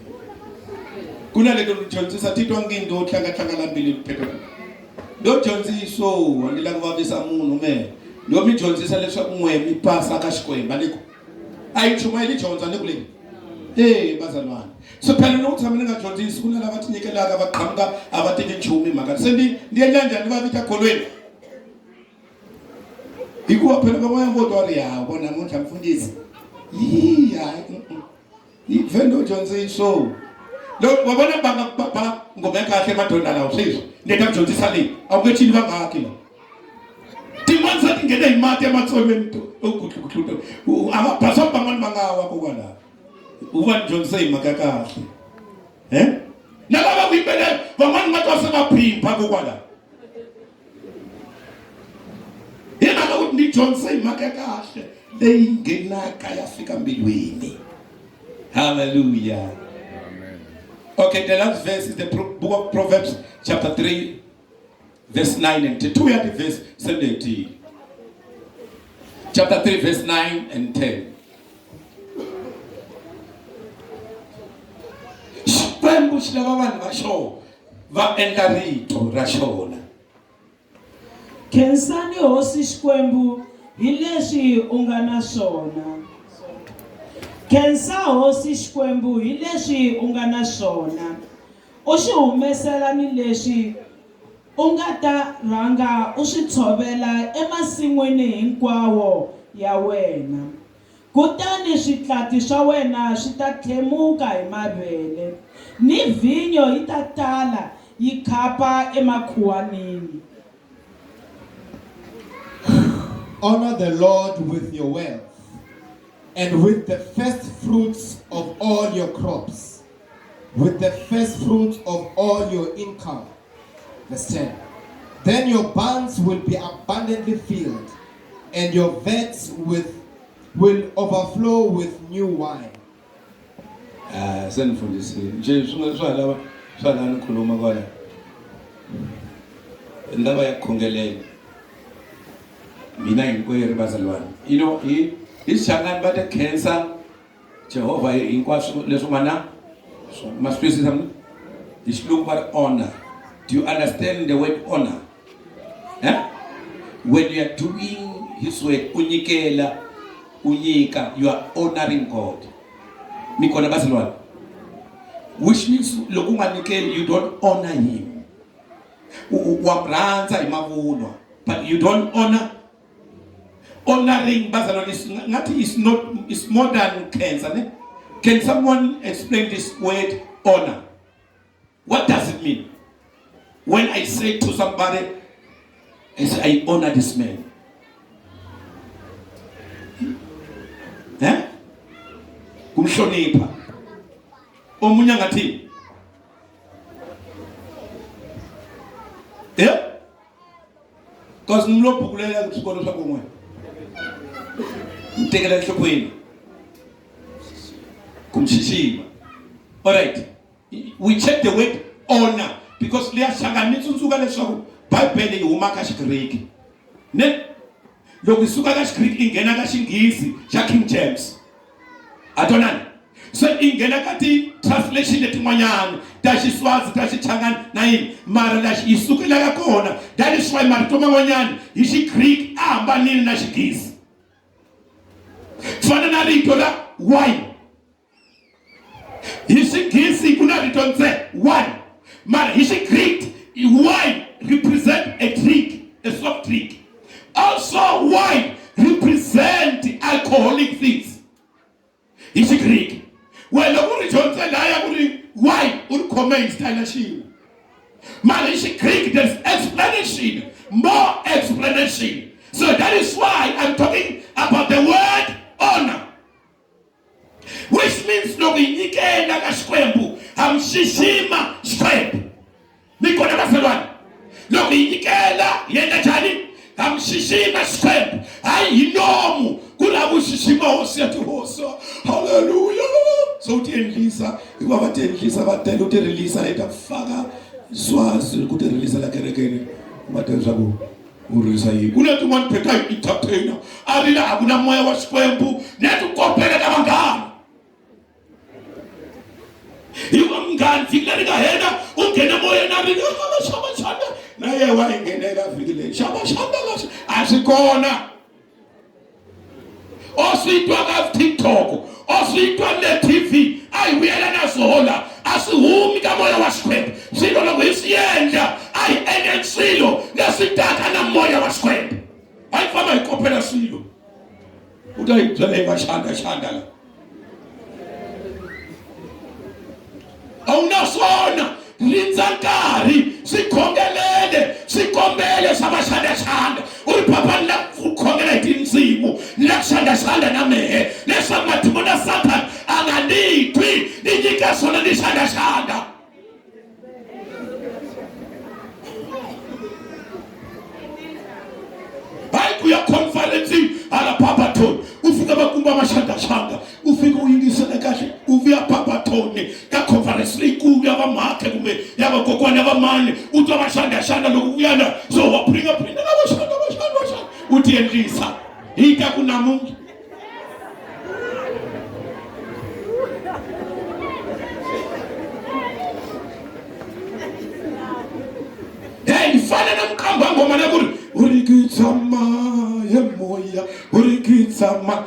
kunale lokujonzisa titonke ndo hlanga la mbili phepha ndo jonziso andila kuvavisa munhu me ndo mi jonzisa leswaku n'wemi pasa ka Xikwembu aliko ayichuma ilijonza nikuleni bazalwane so phela nokuthi mina ngajonzisi kunala bathi nyikelaka abaqhamuka abatike nchumi maka sendi ndiyendla njani babitha kholweni ikuwa phela bamoya bodwa ri ya bona namuhla mfundisi hayi ivendo jonziso lo wabona banga ngome kahle madonna lawo sizwe ndeka kujonzisa le awukethini bangakhe la timanza tingena imati emathomeni okuhlukuhluku ababhaso bangani bangawa kokwana uba njonse imakakahle nalaba kuyibele bamani matwase baphimpa kokwala yena ukuthi ndijonse imakakahle leyingenaka yafika mbilweni hallelujah amen. Okay, the last verse is the book of Proverbs chapter 3 verse 9 and 10 to verse 17 chapter 3 verse 9 and 10 Xikwembu xi lava vanhu va xona va endla rito ra xona khensani hosi Xikwembu hi leswi u nga na swona khensa hosi Xikwembu hi leswi u nga na swona u xi humesela ni leswi u nga ta rhanga u swi tshovela emasin'wini hinkwawo ya wena kutani switlati swa wena swi ta tlhemuka hi mavele ni vinyo yi ta tala yi khapa emakhuwanini. Honor the Lord with your wealth and with the first fruits of all your crops, with the first fruits of all your income. Verse 10. Then your barns will be abundantly filled, and your vats will overflow with new wine. Senifundisi nje swala nikhuluma kwala ndaba yakukhongeleni mina inkweri bazalwane you know isishangani bathe cancer Jehova inkwasho lesumana masipesi samna isilungu ba honor. Do you understand the word honor? When you are doing his way unyikela unyika you are honoring God. Mikona bazalwane which means lokunganikeli you don't honor him. Wamranza imavuno but you don't honor. Honoring bazalwane is more than cancer. Can someone explain this word honor? What does it mean? When I say to somebody, I say, I honor this man. Kumshonipa. Omunya ngati. Because mlopo kulela kusikolo sakho mwe. Mtekela hlokweni. Kumshishima. All right. We check the word honor because liyahlanganisa usuka leswaku Bible ihuma ka Xigriki ne loko isuka ka Xigriki ingena ka Xinghezi xa King James atonani so ingena ka ti translation letin'wanyana ta Xiswazi ta Xichangani na yini mara la isukela ka kona that is why marito man'wanyana hi Xigriki a hambanile na Xinghezi fana na rito la wine hi Xinghezi kuna rito ntsena wine mara hi Xigriki wine represent a drink, a soft drink. Also wine represent alcoholic things. It's a Greek. Well, the Johnson wine would come in style. Man, it's a Greek, there's explanation, more explanation. So that is why I'm talking about the word honor. Which means no inike na kashkwembu, hamshishima shkwembu. Niko na kaselwana. Loko ikela yenda jani amshishima skwembu hayi inomu kula kushishima hosi yathu hosa hallelujah so uthi endlisa ikwa bathi endlisa batela uthi release ayitafaka swazi ukuthi release la kerekeni batela ku urisa yi kunethi one pheka entertainer arila akuna moya wa skwembu nethi kopela kabangani iwa mngani fikela ngahena ungena moya na rika shaba shaba naye wayengenela fikile shaba shaba asikhona ositwa ka TikTok ositwa le TV ayibuyela nasola asihumi ka moya wa Xikwembu silo lokuyisiyenda ayi enensilo ngesitaka na moya wa Xikwembu ayifama ikopela silo utayitshele ngashanda la awunasona linzankari sikombele sabashanda uri papa la kukhongela itinsimu la shanda namehe lesamathi bona Satan anganithwi ninyika sona lishanda hayi kuya conference ala papa ton ufika bakumba amashanda ufika uyingisela kahle uvuya papa ton ka conference likulu yabamakhe kumbe yabagogwana abamane uthi amashanda lokuyana so wapringa abashanda uthi endlisa ika kunamuntu ifana namkhamba ngoma nakuri urikitsama yemoya urikitsama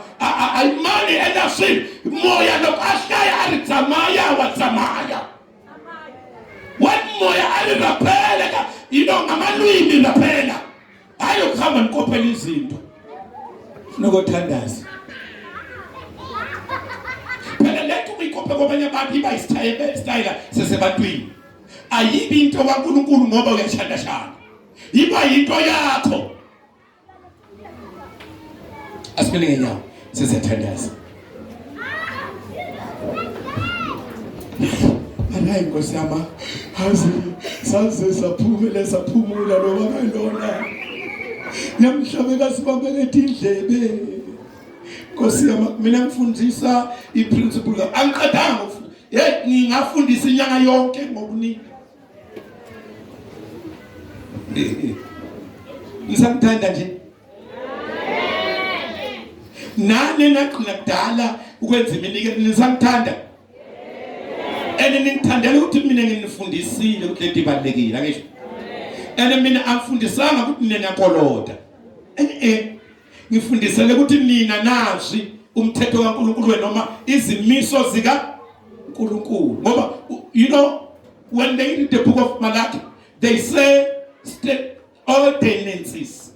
ayimani enasini moya lokahlaya aritsamaya watsamaya what moya aliraphela ka ngamalwimi raphela hayo kuhamba nikopela izinto nokuthandaza phela lethu uyikophe kwabanye abantu iba style sesebantwini ayibi into kaNkulunkulu ngoba uyashanda iba into yakho asimele ngenyawo sesiyathandaza hayi Nkosi yami saze saphumula lo bakalona namhlabeka sibambeke indlebe Nkosi yami mina ngifundisa iprinciple ka angiqedanga ngingafundisa inyanga yonke ngokunika ngisamthanda nje nani naqina kudala ukwenza iminike nisamthanda ningithandela ukuthi mina nginifundisile ukuthi lento ibalekile angisho mina angifundisanga ukuthi mina ngiyakoloda ngifundisele ukuthi nina nazi umthetho kaNkulunkulu noma izimiso zika Nkulunkulu ngoba you know when they read the book of Malachi they say ordinances.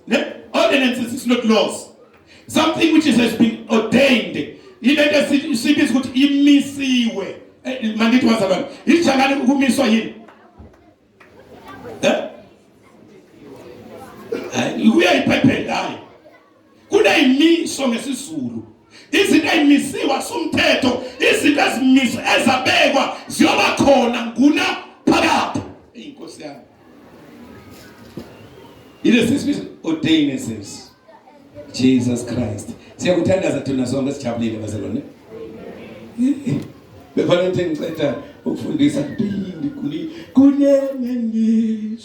Ordinances is not laws. Something which has been ordained. Ile sibizwa ukuthi imisiwe. Mandithi wazabani. Ichangane ukumiswa yini? Uyayiphephelana. Kuna imiso ngesizulu. Izinto ezimisiwa somthetho, izinto ezimiswa ezabekwa ziyoba khona nguna phakapha. Inkosi yami. It is ordinances. Jesus Christ. Siyakuthandaza thina sonke sijabulile bazalwane. Befanele ngicela ukufundisa kunene ngisho